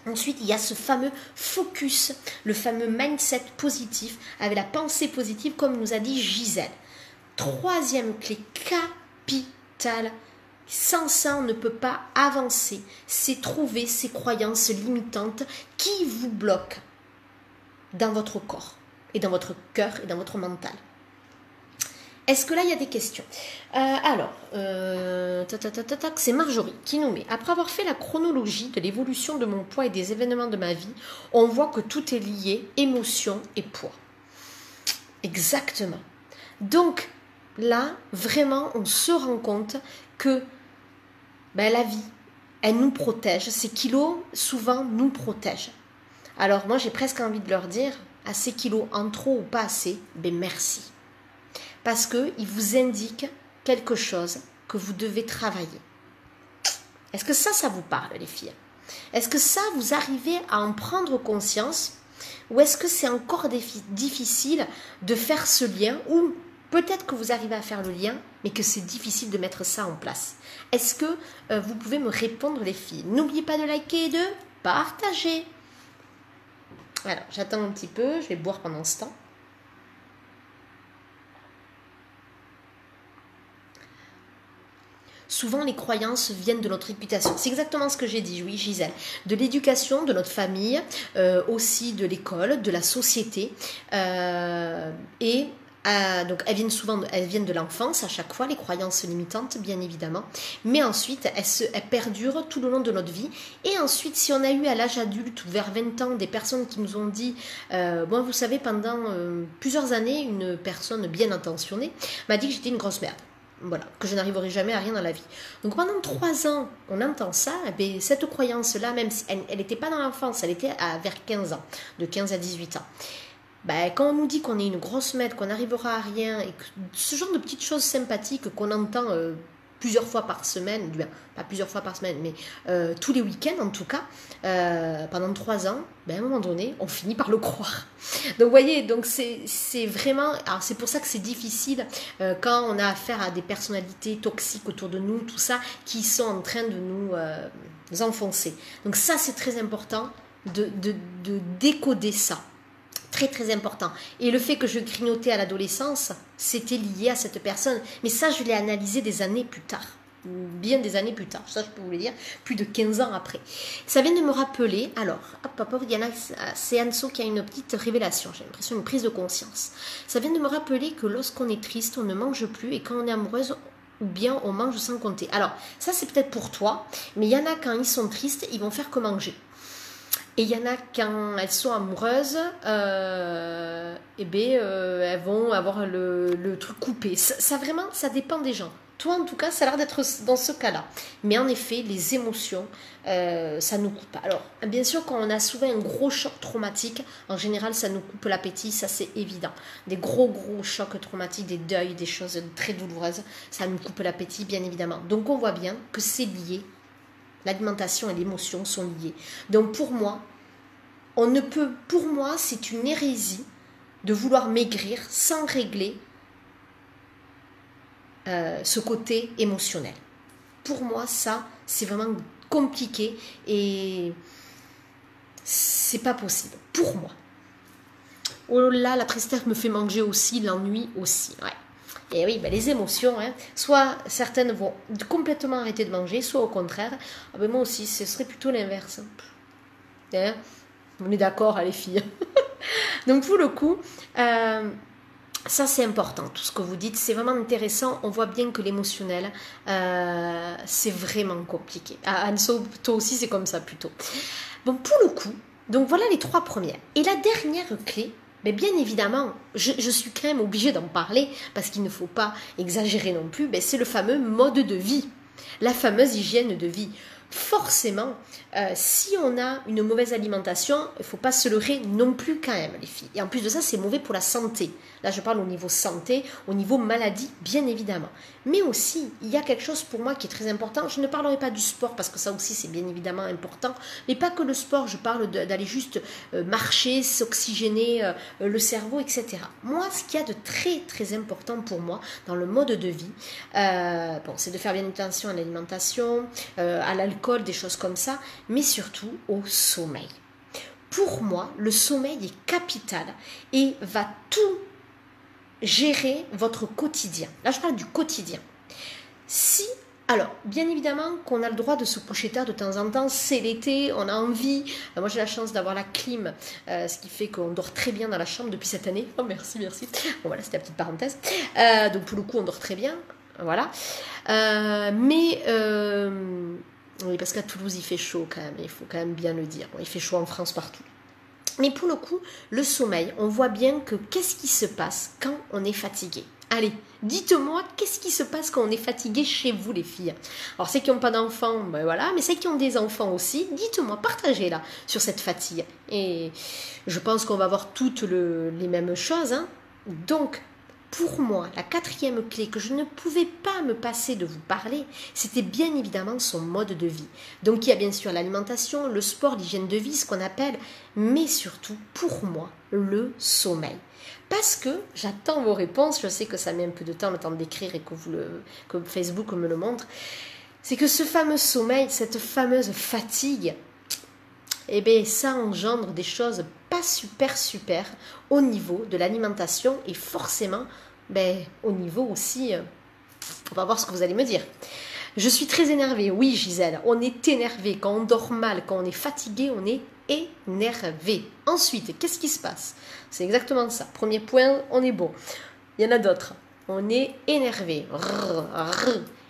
Ensuite, il y a ce fameux focus, le fameux mindset positif, avec la pensée positive, comme nous a dit Gisèle. Troisième clé, capitale. Sans ça, on ne peut pas avancer. C'est trouver ces croyances limitantes qui vous bloquent dans votre corps et dans votre cœur et dans votre mental. Est-ce que là, il y a des questions? C'est Marjorie qui nous met. Après avoir fait la chronologie de l'évolution de mon poids et des événements de ma vie, on voit que tout est lié, émotion et poids. Exactement. Donc, là, vraiment, on se rend compte que la vie, elle nous protège. Ces kilos, souvent, nous protègent. Alors, moi, j'ai presque envie de leur dire, à ces kilos, en trop ou pas assez, merci. Parce qu'ils vous indiquent quelque chose que vous devez travailler. Est-ce que ça vous parle, les filles? Est-ce que ça, vous arrivez à en prendre conscience? Ou est-ce que c'est encore difficile de faire ce lien? Ou peut-être que vous arrivez à faire le lien, mais que c'est difficile de mettre ça en place. Est-ce que vous pouvez me répondre, les filles? N'oubliez pas de liker et de partager. Alors, j'attends un petit peu, je vais boire pendant ce temps. Souvent, les croyances viennent de notre éducation. C'est exactement ce que j'ai dit, oui, Gisèle. De l'éducation, de notre famille, aussi de l'école, de la société. Donc elles viennent de l'enfance à chaque fois, les croyances limitantes, bien évidemment. Mais ensuite, elles perdurent tout le long de notre vie. Et ensuite, si on a eu à l'âge adulte ou vers 20 ans des personnes qui nous ont dit, moi, vous savez, pendant plusieurs années, une personne bien intentionnée m'a dit que j'étais une grosse merde. Voilà, que je n'arriverai jamais à rien dans la vie. Donc pendant 3 ans, on entend ça, et cette croyance-là, même si elle n'était pas dans l'enfance, elle était vers 15 ans, de 15 à 18 ans. Quand on nous dit qu'on est une grosse merde, qu'on n'arrivera à rien, et que ce genre de petites choses sympathiques qu'on entend plusieurs fois par semaine, pas plusieurs fois par semaine, mais tous les week-ends en tout cas, pendant 3 ans, à un moment donné, on finit par le croire. Donc vous voyez, donc c'est vraiment, alors c'est pour ça que c'est difficile quand on a affaire à des personnalités toxiques autour de nous, tout ça, qui sont en train de nous enfoncer. Donc ça, c'est très important de décoder ça. Très très important. Et le fait que je grignotais à l'adolescence, c'était lié à cette personne. Mais ça, je l'ai analysé des années plus tard. Bien des années plus tard. Ça, je peux vous le dire, plus de 15 ans après. Ça vient de me rappeler, alors, il y en a, c'est Anso qui a une petite révélation, j'ai l'impression, une prise de conscience. Ça vient de me rappeler que lorsqu'on est triste, on ne mange plus, et quand on est amoureuse, ou bien on mange sans compter. Alors, ça c'est peut-être pour toi, mais il y en a quand ils sont tristes, ils vont faire que manger. Et il y en a quand elles sont amoureuses, elles vont avoir le truc coupé. Ça vraiment, ça dépend des gens. Toi en tout cas, ça a l'air d'être dans ce cas-là. Mais en effet, les émotions, ça nous coupe. Alors, bien sûr, quand on a souvent un gros choc traumatique, en général, ça nous coupe l'appétit, ça c'est évident. Des gros chocs traumatiques, des deuils, des choses très douloureuses, ça nous coupe l'appétit, bien évidemment. Donc on voit bien que c'est lié L'alimentation et l'émotion sont liées. Donc pour moi, c'est une hérésie de vouloir maigrir sans régler ce côté émotionnel. Pour moi, ça, c'est vraiment compliqué et c'est pas possible. Pour moi. Oh là, la tristesse me fait manger aussi, l'ennui aussi. Ouais. Et oui, les émotions, hein, soit certaines vont complètement arrêter de manger, soit au contraire. Ah ben moi aussi, ce serait plutôt l'inverse. Hein, on est d'accord, les filles. Donc pour le coup, ça c'est important, tout ce que vous dites, c'est vraiment intéressant. On voit bien que l'émotionnel, c'est vraiment compliqué. Anso, toi aussi c'est comme ça plutôt. Bon, pour le coup, donc voilà les 3 premières. Et la dernière clé, mais bien évidemment, je suis quand même obligée d'en parler parce qu'il ne faut pas exagérer non plus, c'est le fameux mode de vie, la fameuse hygiène de vie. Forcément, si on a une mauvaise alimentation, il ne faut pas se leurrer non plus quand même, les filles. Et en plus de ça, c'est mauvais pour la santé. Là, je parle au niveau santé, au niveau maladie, bien évidemment. Mais aussi, il y a quelque chose pour moi qui est très important. Je ne parlerai pas du sport parce que ça aussi, c'est bien évidemment important. Mais pas que le sport, je parle d'aller juste marcher, s'oxygéner le cerveau, etc. Moi, ce qu'il y a de très, très important pour moi dans le mode de vie, c'est de faire bien attention à l'alimentation, à l'alcool, des choses comme ça, mais surtout au sommeil. Pour moi, le sommeil est capital et va tout gérer votre quotidien. Là, je parle du quotidien. Alors, bien évidemment qu'on a le droit de se coucher tard de temps en temps, c'est l'été, on a envie. Moi, j'ai la chance d'avoir la clim, ce qui fait qu'on dort très bien dans la chambre depuis cette année. Oh, merci. Bon, voilà, c'était la petite parenthèse. Donc, pour le coup, on dort très bien. Voilà. Oui, parce qu'à Toulouse, il fait chaud quand même, il faut quand même bien le dire. Bon, il fait chaud en France partout. Mais pour le coup, le sommeil, on voit bien que qu'est-ce qui se passe quand on est fatigué? Allez, dites-moi, qu'est-ce qui se passe quand on est fatigué chez vous, les filles? Alors, ceux qui n'ont pas d'enfants, voilà, mais ceux qui ont des enfants aussi, dites-moi, partagez là sur cette fatigue. Et je pense qu'on va voir toutes les mêmes choses. Hein. Donc, pour moi, la 4e clé que je ne pouvais pas me passer de vous parler, c'était bien évidemment son mode de vie. Donc il y a bien sûr l'alimentation, le sport, l'hygiène de vie, ce qu'on appelle, mais surtout, pour moi, le sommeil. Parce que j'attends vos réponses, je sais que ça met un peu de temps, le temps d'écrire et que Facebook me le montre, c'est que ce fameux sommeil, cette fameuse fatigue, ça engendre des choses pas super au niveau de l'alimentation et forcément au niveau aussi, on va voir ce que vous allez me dire. Je suis très énervée, oui Gisèle, on est énervé, quand on dort mal, quand on est fatigué, on est énervé. Ensuite, qu'est-ce qui se passe? C'est exactement ça. Premier point, on est bon. Il y en a d'autres. On est énervé.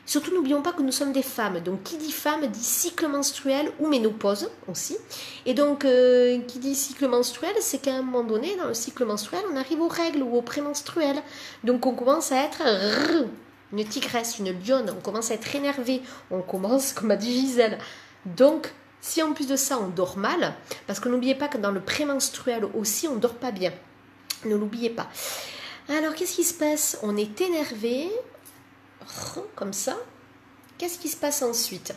Surtout, n'oublions pas que nous sommes des femmes. Donc, qui dit femme dit cycle menstruel ou ménopause aussi. Et donc, qui dit cycle menstruel, c'est qu'à un moment donné, dans le cycle menstruel, on arrive aux règles ou aux prémenstruels. Donc, on commence à être une tigresse, une lionne. On commence à être énervé. On commence, comme a dit Gisèle. Donc, si en plus de ça, on dort mal, parce que n'oubliez pas que dans le prémenstruel aussi, on ne dort pas bien. Ne l'oubliez pas. Alors, qu'est-ce qui se passe? On est énervé, comme ça. Qu'est-ce qui se passe ensuite?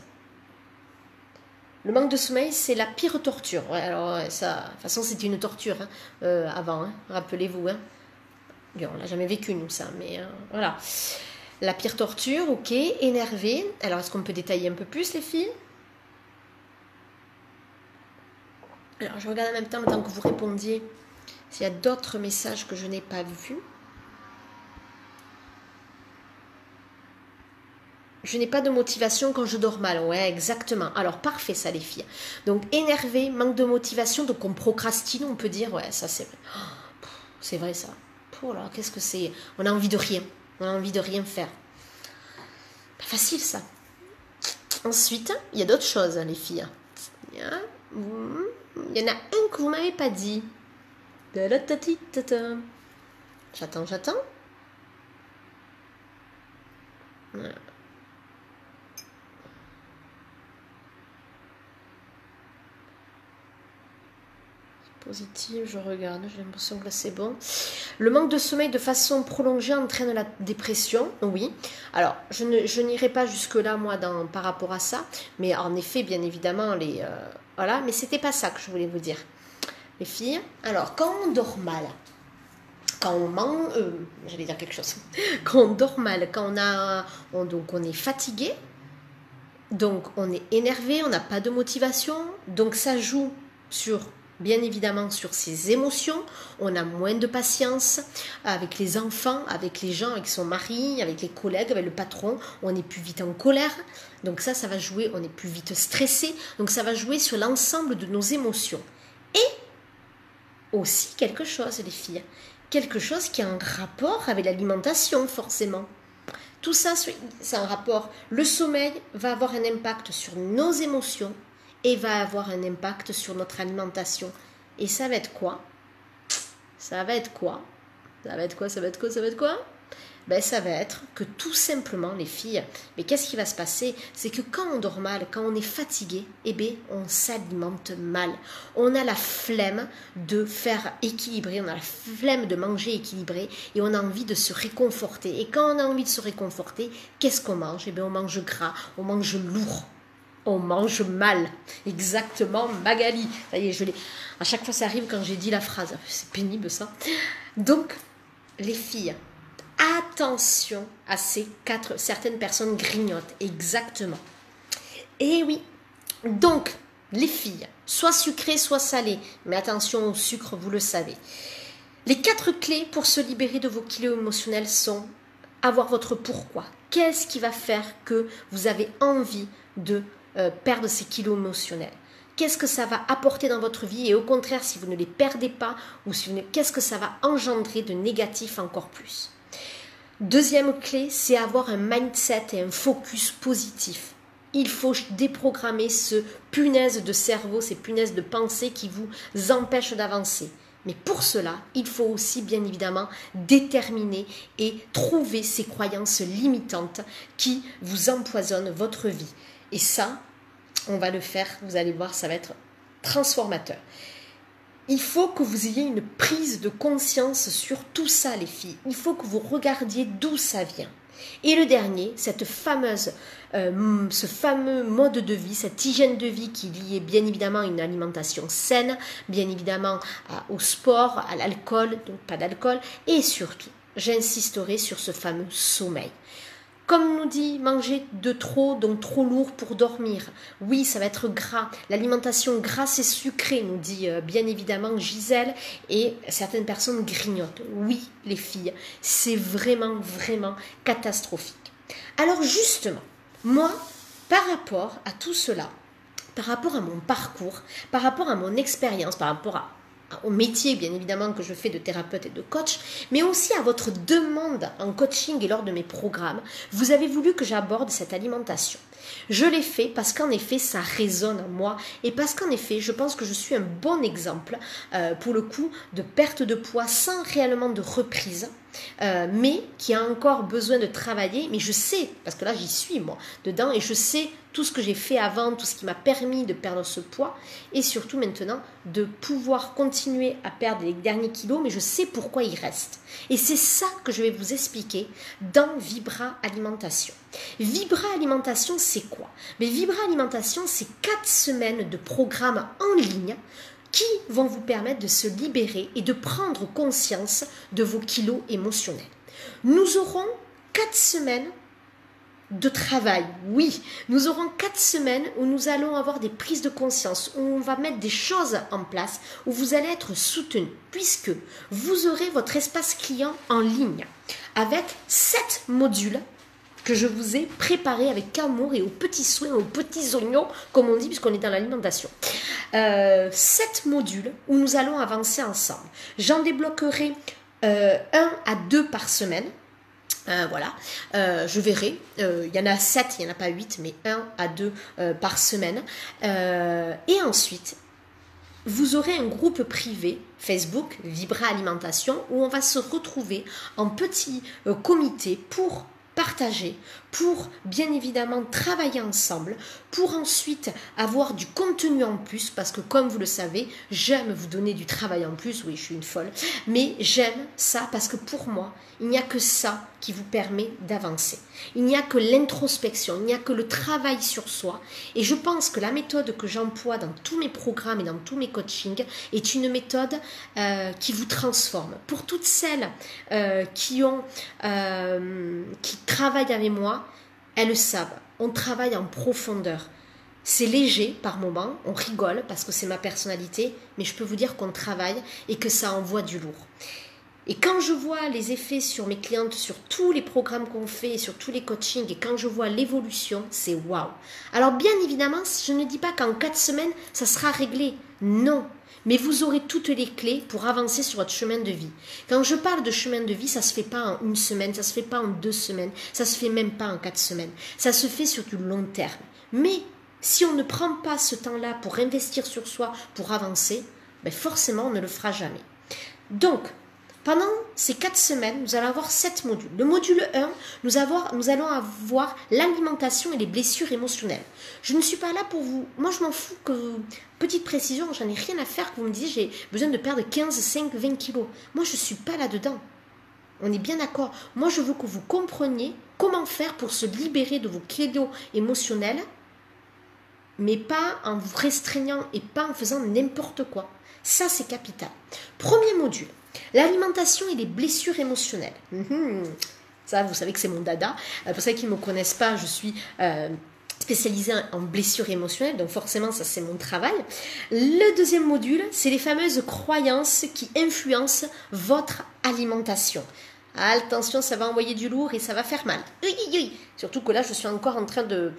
Le manque de sommeil, c'est la pire torture. Ouais, alors, ça, de toute façon, c'était une torture avant, hein, rappelez-vous. Hein. Bien, on l'a jamais vécu, nous, ça, mais voilà. La pire torture, ok, énervé. Alors, est-ce qu'on peut détailler un peu plus, les filles? Alors, je regarde en même temps, le temps que vous répondiez, s'il y a d'autres messages que je n'ai pas vus. Je n'ai pas de motivation quand je dors mal. Ouais, exactement. Alors, parfait, ça, les filles. Donc, énervé, manque de motivation, donc on procrastine, on peut dire. Ouais, ça, c'est vrai. Oh, c'est vrai, ça. Oh là, qu'est-ce que c'est? On a envie de rien. On a envie de rien faire. Pas facile, ça. Ensuite, il y a d'autres choses, les filles. Il y en a un que vous m'avez pas dit. J'attends. Voilà. Positive, je regarde, j'ai l'impression que là c'est bon. Le manque de sommeil de façon prolongée entraîne la dépression, oui. Alors, je n'irai pas jusque-là, moi, par rapport à ça, mais en effet, bien évidemment, voilà, mais c'était pas ça que je voulais vous dire, les filles. Alors, quand on dort mal, quand on mange, j'allais dire quelque chose, quand on dort mal, quand donc on est fatigué, donc on est énervé, on n'a pas de motivation, donc ça joue bien évidemment sur ses émotions, on a moins de patience avec les enfants, avec les gens, avec son mari, avec les collègues, avec le patron, on est plus vite en colère, donc ça va jouer, on est plus vite stressé, donc ça va jouer sur l'ensemble de nos émotions. Et aussi quelque chose, les filles, quelque chose qui a un rapport avec l'alimentation forcément. Tout ça, c'est un rapport. Le sommeil va avoir un impact sur nos émotions et va avoir un impact sur notre alimentation. Et ça va être quoi? Ça va être quoi? Ben, ça va être que tout simplement, les filles, mais qu'est-ce qui va se passer? C'est que quand on dort mal, quand on est fatigué, eh bien, on s'alimente mal. On a la flemme de faire équilibrer, on a la flemme de manger équilibré et on a envie de se réconforter. Et quand on a envie de se réconforter, qu'est-ce qu'on mange? Eh bien, on mange gras, on mange lourd. On mange mal. Exactement, Magali. Ça y est, à chaque fois, ça arrive quand j'ai dit la phrase. C'est pénible, ça. Donc, les filles, attention à certaines personnes grignotent. Exactement. Et oui. Donc, les filles, soit sucrées, soit salées. Mais attention au sucre, vous le savez. Les 4 clés pour se libérer de vos kilos émotionnels sont avoir votre pourquoi. Qu'est-ce qui va faire que vous avez envie de perdre ces kilos émotionnels? Qu'est-ce que ça va apporter dans votre vie? Et au contraire, si vous ne les perdez pas, qu'est-ce que ça va engendrer de négatif encore plus? Deuxième clé, c'est avoir un mindset et un focus positif. Il faut déprogrammer ce punaise de cerveau, ces punaises de pensée qui vous empêchent d'avancer. Mais pour cela, il faut aussi bien évidemment déterminer et trouver ces croyances limitantes qui vous empoisonnent votre vie. Et ça, on va le faire, vous allez voir, ça va être transformateur. Il faut que vous ayez une prise de conscience sur tout ça, les filles. Il faut que vous regardiez d'où ça vient. Et le dernier, ce fameux mode de vie, cette hygiène de vie qui est liée bien évidemment à une alimentation saine, bien évidemment au sport, à l'alcool, donc pas d'alcool, et surtout, j'insisterai sur ce fameux sommeil. Comme nous dit, manger de trop, donc trop lourd pour dormir. Oui, ça va être gras. L'alimentation grasse et sucrée, nous dit bien évidemment Gisèle, et certaines personnes grignotent. Oui, les filles, c'est vraiment, vraiment catastrophique. Alors justement, moi, par rapport à tout cela, par rapport à mon parcours, par rapport à mon expérience, par rapport au métier bien évidemment que je fais de thérapeute et de coach, mais aussi à votre demande en coaching et lors de mes programmes, vous avez voulu que j'aborde cette alimentation. Je l'ai fait parce qu'en effet ça résonne en moi et parce qu'en effet je pense que je suis un bon exemple pour le coup de perte de poids sans réellement de reprise, mais qui a encore besoin de travailler, mais je sais, parce que là j'y suis moi dedans et je sais tout ce que j'ai fait avant, tout ce qui m'a permis de perdre ce poids et surtout maintenant de pouvoir continuer à perdre les derniers kilos, mais je sais pourquoi il reste. Et c'est ça que je vais vous expliquer dans Vibra Alimentation. Vibra Alimentation, c'est quoi? Mais Vibra Alimentation, c'est 4 semaines de programme en ligne qui vont vous permettre de se libérer et de prendre conscience de vos kilos émotionnels. Nous aurons 4 semaines de travail, oui, nous aurons 4 semaines où nous allons avoir des prises de conscience, où on va mettre des choses en place, où vous allez être soutenu, puisque vous aurez votre espace client en ligne, avec 7 modules que je vous ai préparés avec amour et aux petits soins, aux petits oignons, comme on dit, puisqu'on est dans l'alimentation. 7 modules où nous allons avancer ensemble. J'en débloquerai 1 à 2 par semaine. Voilà, je verrai, il y en a 7, il n'y en a pas 8, mais 1 à 2 par semaine. Et ensuite, vous aurez un groupe privé Facebook, Vibra Alimentation, où on va se retrouver en petit comité pour partager, pour bien évidemment travailler ensemble, pour ensuite avoir du contenu en plus, parce que comme vous le savez, j'aime vous donner du travail en plus, oui je suis une folle, mais j'aime ça parce que pour moi, il n'y a que ça qui vous permet d'avancer. Il n'y a que l'introspection, il n'y a que le travail sur soi, et je pense que la méthode que j'emploie dans tous mes programmes et dans tous mes coachings est une méthode qui vous transforme. Pour toutes celles qui travaillent avec moi, elles le savent, on travaille en profondeur. C'est léger par moments, on rigole parce que c'est ma personnalité, mais je peux vous dire qu'on travaille et que ça envoie du lourd. Et quand je vois les effets sur mes clientes, sur tous les programmes qu'on fait, sur tous les coachings, et quand je vois l'évolution, c'est waouh. Alors bien évidemment, je ne dis pas qu'en 4 semaines, ça sera réglé. Non. Mais vous aurez toutes les clés pour avancer sur votre chemin de vie. Quand je parle de chemin de vie, ça ne se fait pas en 1 semaine, ça ne se fait pas en 2 semaines, ça ne se fait même pas en 4 semaines. Ça se fait sur du long terme. Mais si on ne prend pas ce temps-là pour investir sur soi, pour avancer, ben forcément, on ne le fera jamais. Donc, pendant ces 4 semaines, nous allons avoir 7 modules. Le module 1, nous allons avoir l'alimentation et les blessures émotionnelles. Je ne suis pas là pour vous... Moi, je m'en fous que... Petite précision, j'en ai rien à faire que vous me disiez j'ai besoin de perdre 15, 5, 20 kilos. Moi, je ne suis pas là-dedans. On est bien d'accord. Moi, je veux que vous compreniez comment faire pour se libérer de vos kilos émotionnels, mais pas en vous restreignant et pas en faisant n'importe quoi. Ça, c'est capital. Premier module. L'alimentation et les blessures émotionnelles. Ça, vous savez que c'est mon dada. Pour ceux qui ne me connaissent pas, je suis spécialisée en blessures émotionnelles, donc forcément, ça, c'est mon travail. Le deuxième module, c'est les fameuses croyances qui influencent votre alimentation. Attention, ça va envoyer du lourd et ça va faire mal. Surtout que là, je suis encore en train de...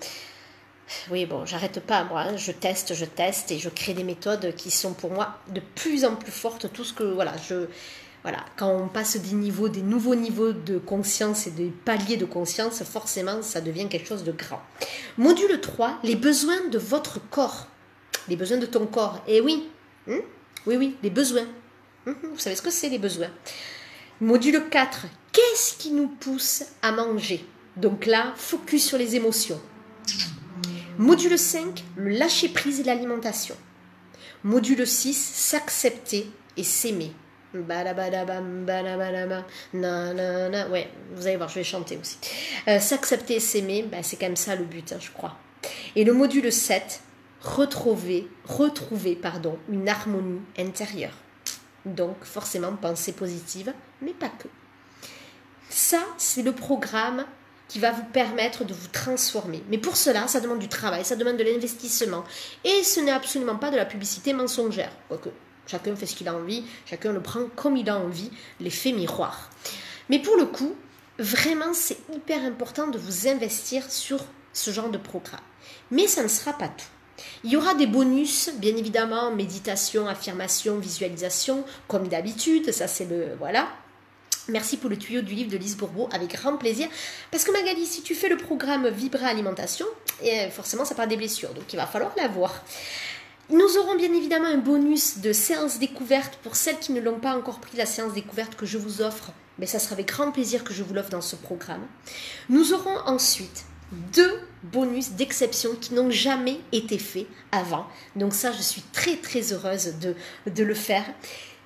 Oui, bon, j'arrête pas, moi, hein. Je teste et je crée des méthodes qui sont pour moi de plus en plus fortes. Tout ce que, voilà, quand on passe des nouveaux niveaux de conscience et des paliers de conscience, forcément, ça devient quelque chose de grand. Module 3, les besoins de votre corps. Les besoins de ton corps. Et oui, oui, les besoins. Vous savez ce que c'est, les besoins. Module 4, qu'est-ce qui nous pousse à manger? Donc là, focus sur les émotions. Module 5, le lâcher-prise et l'alimentation. Module 6, s'accepter et s'aimer. Ouais, vous allez voir, je vais chanter aussi. S'accepter et s'aimer, c'est quand même ça le but, je crois. Et le module 7, retrouver une harmonie intérieure. Donc, forcément, pensée positive, mais pas que. Ça, c'est le programme qui va vous permettre de vous transformer. Mais pour cela, ça demande du travail, ça demande de l'investissement. Et ce n'est absolument pas de la publicité mensongère. Quoique, chacun fait ce qu'il a envie, chacun le prend comme il a envie, l'effet miroir. Mais pour le coup, vraiment, c'est hyper important de vous investir sur ce genre de programme. Mais ça ne sera pas tout. Il y aura des bonus, bien évidemment, méditation, affirmation, visualisation, comme d'habitude, ça c'est le... Voilà. Merci pour le tuyau du livre de Lise Bourbeau, avec grand plaisir. Parce que Magali, si tu fais le programme Vibra Alimentation, forcément ça part des blessures, donc il va falloir l'avoir. Nous aurons bien évidemment un bonus de séance découverte pour celles qui ne l'ont pas encore pris, la séance découverte que je vous offre. Mais ça sera avec grand plaisir que je vous l'offre dans ce programme. Nous aurons ensuite 2 bonus d'exception qui n'ont jamais été faits avant. Donc ça, je suis très très heureuse de le faire.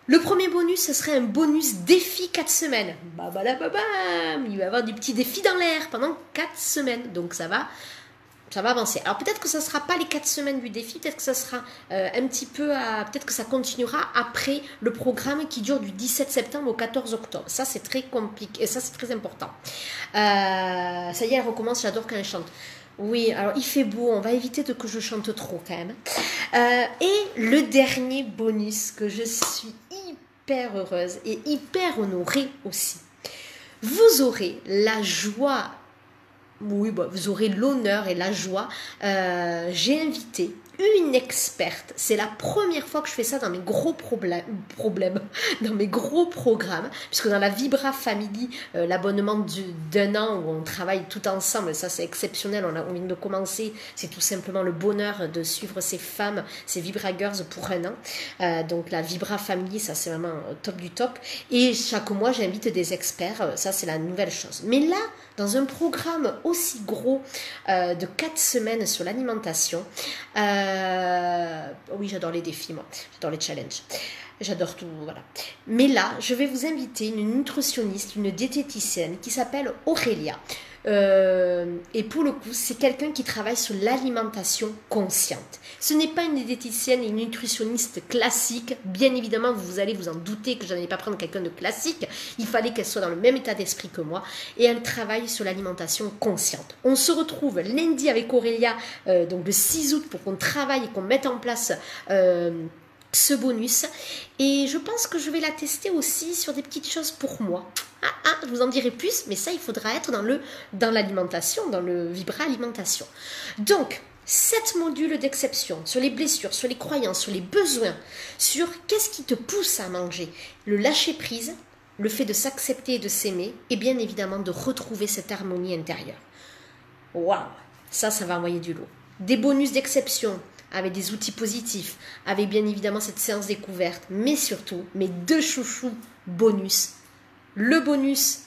Le premier bonus, ce serait un bonus défi 4 semaines. Il va y avoir du petit défi dans l'air pendant 4 semaines. Donc ça va avancer. Alors peut-être que ça ne sera pas les 4 semaines du défi, peut-être que ça sera un petit peu, peut-être que ça continuera après le programme qui dure du 17 septembre au 14 octobre. Ça c'est très compliqué, et ça c'est très important. Ça y est, elle recommence, j'adore quand elle chante. Oui, alors il fait beau, on va éviter que je chante trop quand même. Et le dernier bonus que je suis hyper heureuse et hyper honorée aussi. Vous aurez la joie, vous aurez l'honneur et la joie. J'ai invité une experte. C'est la première fois que je fais ça dans mes gros problèmes, dans mes gros programmes, puisque dans la Vibra Family, l'abonnement d'un an où on travaille tout ensemble, ça c'est exceptionnel, on vient de commencer, c'est tout simplement le bonheur de suivre ces femmes, ces Vibra Girls pour un an. Donc la Vibra Family, ça c'est vraiment top du top. Et chaque mois, j'invite des experts, ça c'est la nouvelle chose. Mais là, dans un programme aussi gros de 4 semaines sur l'alimentation, oui, j'adore les défis, moi, j'adore les challenges, j'adore tout, voilà. Mais là, je vais vous inviter une nutritionniste, une diététicienne qui s'appelle Aurélia. Et pour le coup, c'est quelqu'un qui travaille sur l'alimentation consciente. Ce n'est pas une diététicienne et une nutritionniste classique. Bien évidemment, vous allez vous en douter que je n'allais pas prendre quelqu'un de classique. Il fallait qu'elle soit dans le même état d'esprit que moi. Et elle travaille sur l'alimentation consciente. On se retrouve lundi avec Aurélia, donc le 6 août, pour qu'on travaille et qu'on mette en place ce bonus. Et je pense que je vais la tester aussi sur des petites choses pour moi. Je vous en dirai plus, mais ça, il faudra être dans l'alimentation, dans le Vibra Alimentation. Donc, 7 modules d'exception sur les blessures, sur les croyances, sur les besoins, sur qu'est-ce qui te pousse à manger, le lâcher-prise, le fait de s'accepter et de s'aimer, et bien évidemment de retrouver cette harmonie intérieure. Waouh, ça va envoyer du lourd. Des bonus d'exception, avec des outils positifs, avec bien évidemment cette séance découverte, mais surtout mes 2 chouchous bonus. Le bonus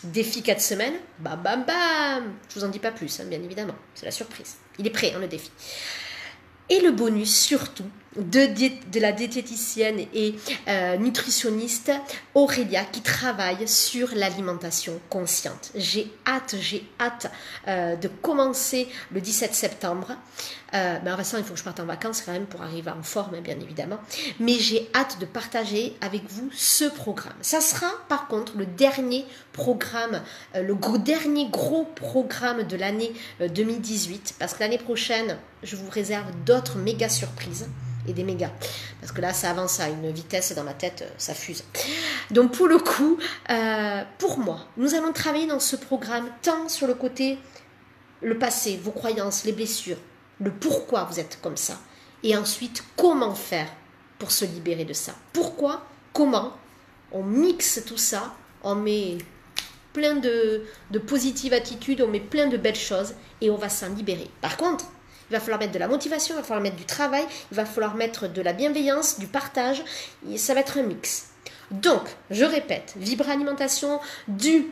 défi 4 semaines, bam bam bam, je vous en dis pas plus, bien évidemment, c'est la surprise. Il est prêt, le défi. Et le bonus surtout de la diététicienne et nutritionniste Aurélia qui travaille sur l'alimentation consciente. J'ai hâte de commencer le 17 septembre. En passant, il faut que je parte en vacances quand même pour arriver en forme, bien évidemment. Mais j'ai hâte de partager avec vous ce programme. Ça sera par contre le dernier programme, dernier gros programme de l'année 2018. Parce que l'année prochaine, je vous réserve d'autres méga surprises. Et des mégas, parce que là ça avance à une vitesse dans ma tête, ça fuse. Donc pour le coup, pour moi, nous allons travailler dans ce programme tant sur le côté, le passé, vos croyances, les blessures, le pourquoi vous êtes comme ça, et ensuite comment faire pour se libérer de ça. Pourquoi, comment, on mixe tout ça, on met plein de positives attitudes, on met plein de belles choses, et on va s'en libérer. Par contre, il va falloir mettre de la motivation, il va falloir mettre du travail, il va falloir mettre de la bienveillance, du partage. Et ça va être un mix. Donc, je répète, Vibra Alimentation du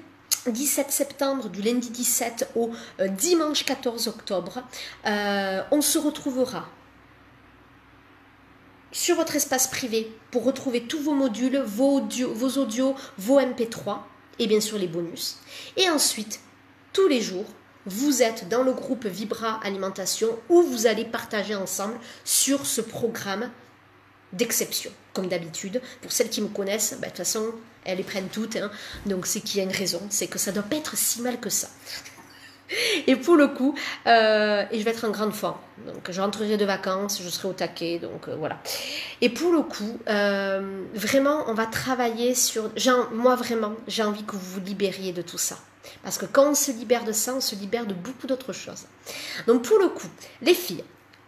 17 septembre, du lundi 17 au dimanche 14 octobre. On se retrouvera sur votre espace privé pour retrouver tous vos modules, vos audios, vos MP3 et bien sûr les bonus. Et ensuite, tous les jours, vous êtes dans le groupe Vibra Alimentation où vous allez partager ensemble sur ce programme d'exception. Comme d'habitude, pour celles qui me connaissent, de toute façon, elles les prennent toutes. Donc c'est qu'il y a une raison, c'est que ça ne doit pas être si mal que ça. Et pour le coup, et je vais être en grande forme. Donc je rentrerai de vacances, je serai au taquet, donc voilà. Et pour le coup, vraiment, on va travailler sur... Moi vraiment, j'ai envie que vous vous libériez de tout ça. Parce que quand on se libère de ça, on se libère de beaucoup d'autres choses. Donc pour le coup, les filles,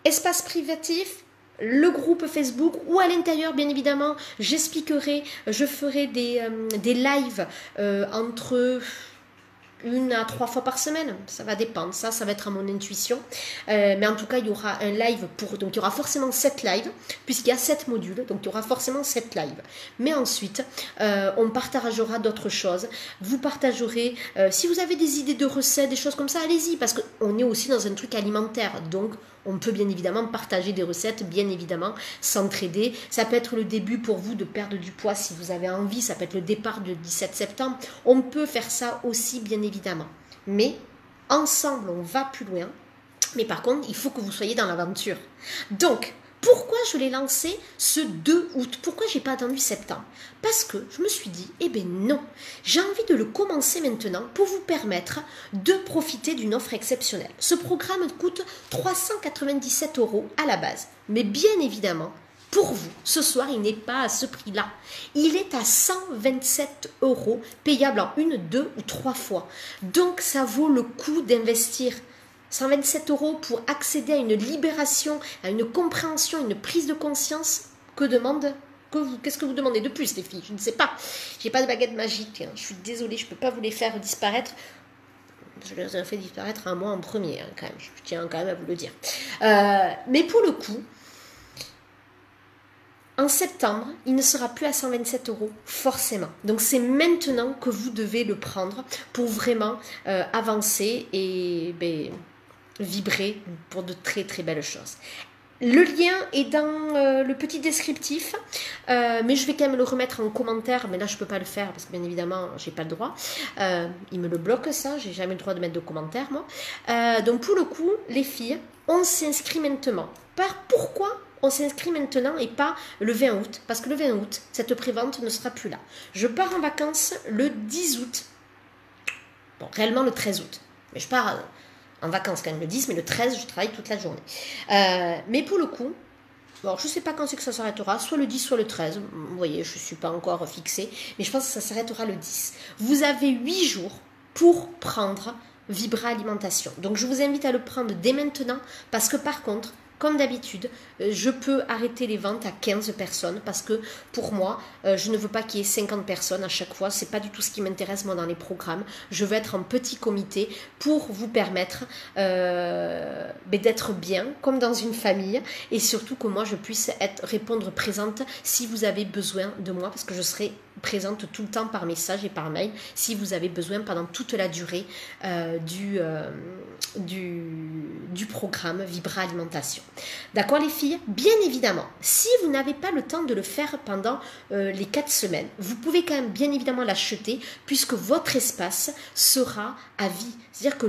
espace privatif, le groupe Facebook ou à l'intérieur, bien évidemment, j'expliquerai, je ferai des lives entre 1 à 3 fois par semaine, ça va dépendre, ça va être à mon intuition, mais en tout cas il y aura un live donc il y aura forcément 7 lives, puisqu'il y a 7 modules, donc il y aura forcément 7 lives, mais ensuite on partagera d'autres choses, vous partagerez, si vous avez des idées de recettes, des choses comme ça, allez-y, parce qu'on est aussi dans un truc alimentaire, donc on peut bien évidemment partager des recettes, bien évidemment, s'entraider. Ça peut être le début pour vous de perdre du poids si vous avez envie. Ça peut être le départ du 17 septembre. On peut faire ça aussi, bien évidemment. Mais ensemble, on va plus loin. Mais par contre, il faut que vous soyez dans l'aventure. Donc, pourquoi je l'ai lancé ce 2 août? Pourquoi je n'ai pas attendu septembre? Parce que je me suis dit, eh bien non, j'ai envie de le commencer maintenant pour vous permettre de profiter d'une offre exceptionnelle. Ce programme coûte 397 € à la base. Mais bien évidemment, pour vous, ce soir, il n'est pas à ce prix-là. Il est à 127 €, payable en 1, 2 ou 3 fois. Donc, ça vaut le coup d'investir 127 € pour accéder à une libération, à une compréhension, une prise de conscience. Qu'est-ce que vous demandez de plus, les filles? Je ne sais pas. J'ai pas de baguette magique. Hein. Je suis désolée, je peux pas vous les faire disparaître. Je les ai fait disparaître un mois en premier, hein, quand même. Je tiens quand même à vous le dire. Mais pour le coup, en septembre, il ne sera plus à 127 €, forcément. Donc c'est maintenant que vous devez le prendre pour vraiment avancer et vibrer pour de très très belles choses. Le lien est dans le petit descriptif, mais je vais quand même le remettre en commentaire, mais là je peux pas le faire parce que bien évidemment j'ai pas le droit. Il me le bloque ça, j'ai jamais le droit de mettre de commentaires moi. Donc pour le coup, les filles, on s'inscrit maintenant. Pourquoi on s'inscrit maintenant et pas le 20 août? Parce que le 20 août, cette prévente ne sera plus là. Je pars en vacances le 10 août. Bon, réellement le 13 août. Mais je pars en vacances quand même le 10, mais le 13, je travaille toute la journée. Mais pour le coup, bon, je ne sais pas quand c'est que ça s'arrêtera, soit le 10, soit le 13. Vous voyez, je ne suis pas encore fixée, mais je pense que ça s'arrêtera le 10. Vous avez 8 jours pour prendre Vibra Alimentation. Donc je vous invite à le prendre dès maintenant, parce que par contre, comme d'habitude, je peux arrêter les ventes à 15 personnes parce que pour moi, je ne veux pas qu'il y ait 50 personnes à chaque fois. C'est pas du tout ce qui m'intéresse moi dans les programmes. Je veux être en petit comité pour vous permettre d'être bien comme dans une famille et surtout que moi je puisse répondre présente si vous avez besoin de moi parce que je serai présente tout le temps par message et par mail si vous avez besoin pendant toute la durée du programme Vibra Alimentation. D'accord les filles? Bien évidemment, si vous n'avez pas le temps de le faire pendant les 4 semaines, vous pouvez quand même bien évidemment l'acheter puisque votre espace sera à vie. C'est-à-dire que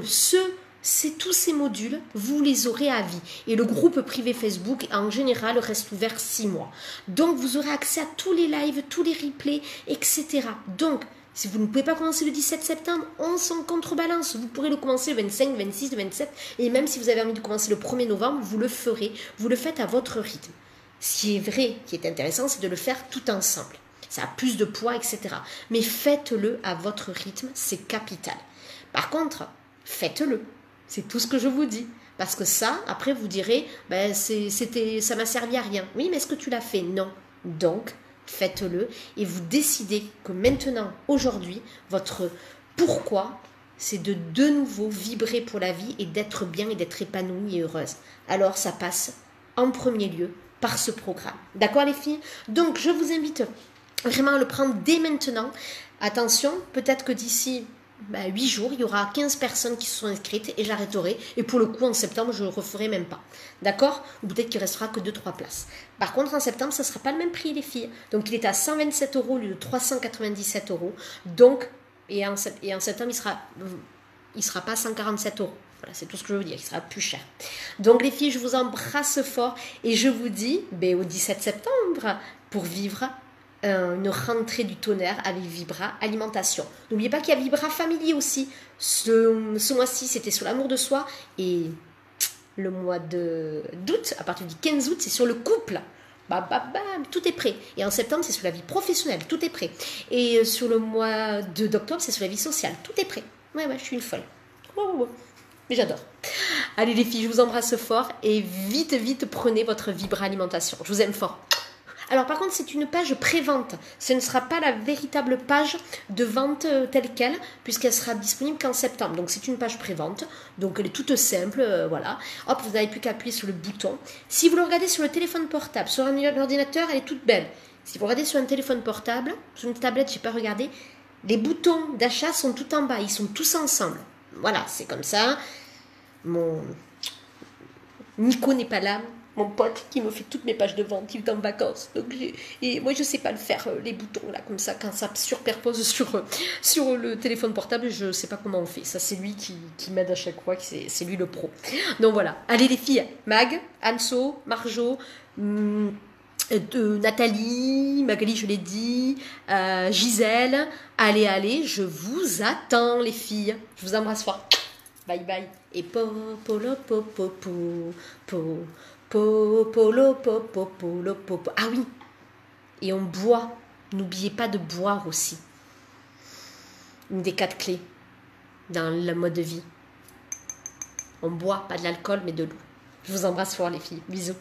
tous ces modules, vous les aurez à vie. Et le groupe privé Facebook, en général, reste ouvert 6 mois. Donc, vous aurez accès à tous les lives, tous les replays, etc. Donc, si vous ne pouvez pas commencer le 17 septembre, on s'en contrebalance. Vous pourrez le commencer le 25, 26, le 27. Et même si vous avez envie de commencer le 1er novembre, vous le ferez. Vous le faites à votre rythme. Ce qui est vrai, qui est intéressant, c'est de le faire tout ensemble. Ça a plus de poids, etc. Mais faites-le à votre rythme, c'est capital. Par contre, faites-le. C'est tout ce que je vous dis. Parce que ça, après, vous direz, ça m'a servi à rien. Oui, mais est-ce que tu l'as fait? Non. Donc, faites-le et vous décidez que maintenant, aujourd'hui, votre pourquoi, c'est de nouveau vibrer pour la vie et d'être bien et d'être épanouie et heureuse. Alors, ça passe en premier lieu par ce programme. D'accord, les filles? Donc, je vous invite vraiment à le prendre dès maintenant. Attention, peut-être que d'ici 8 jours, il y aura 15 personnes qui se sont inscrites et j'arrêterai. Et pour le coup, en septembre, je ne le referai même pas. D'accord? Ou peut-être qu'il ne restera que 2-3 places. Par contre, en septembre, ça ne sera pas le même prix, les filles. Donc, il est à 127 € au lieu de 397 €. Donc, et en septembre, il sera pas à 147 €. Voilà, c'est tout ce que je veux dire. Il sera plus cher. Donc, les filles, je vous embrasse fort et je vous dis au 17 septembre pour vivre une rentrée du tonnerre avec Vibra Alimentation. N'oubliez pas qu'il y a Vibra Family aussi. Ce mois-ci, c'était sur l'amour de soi. Et le mois d'août, à partir du 15 août, c'est sur le couple. Tout est prêt. Et en septembre, c'est sur la vie professionnelle. Tout est prêt. Et sur le mois d'octobre, c'est sur la vie sociale. Tout est prêt. Ouais, je suis une folle. Mais j'adore. Allez les filles, je vous embrasse fort. Et vite, prenez votre Vibra Alimentation. Je vous aime fort. Alors par contre, c'est une page pré-vente. Ce ne sera pas la véritable page de vente telle qu'elle, puisqu'elle sera disponible qu'en septembre. Donc c'est une page pré-vente. Donc elle est toute simple, voilà. Hop, vous n'avez plus qu'à appuyer sur le bouton. Si vous le regardez sur le téléphone portable, sur un ordinateur, elle est toute belle. Si vous regardez sur un téléphone portable, sur une tablette, je n'ai pas regardé, les boutons d'achat sont tout en bas. Ils sont tous ensemble. Voilà, c'est comme ça. Mon Nico n'est pas là. Mon pote qui me fait toutes mes pages de vente, il est en vacances. Donc et moi, je ne sais pas le faire, les boutons, là, comme ça, quand ça superpose sur le téléphone portable, je ne sais pas comment on fait. Ça, c'est lui qui m'aide à chaque fois, c'est lui le pro. Donc voilà. Allez, les filles, Mag, Anso, Marjo, Nathalie, Magali, je l'ai dit, Gisèle. Allez, je vous attends, les filles. Je vous embrasse fort. Bye, bye. Et ah oui, et on boit. N'oubliez pas de boire aussi. Une des 4 clés dans le mode de vie. On boit pas de l'alcool, mais de l'eau. Je vous embrasse fort les filles. Bisous.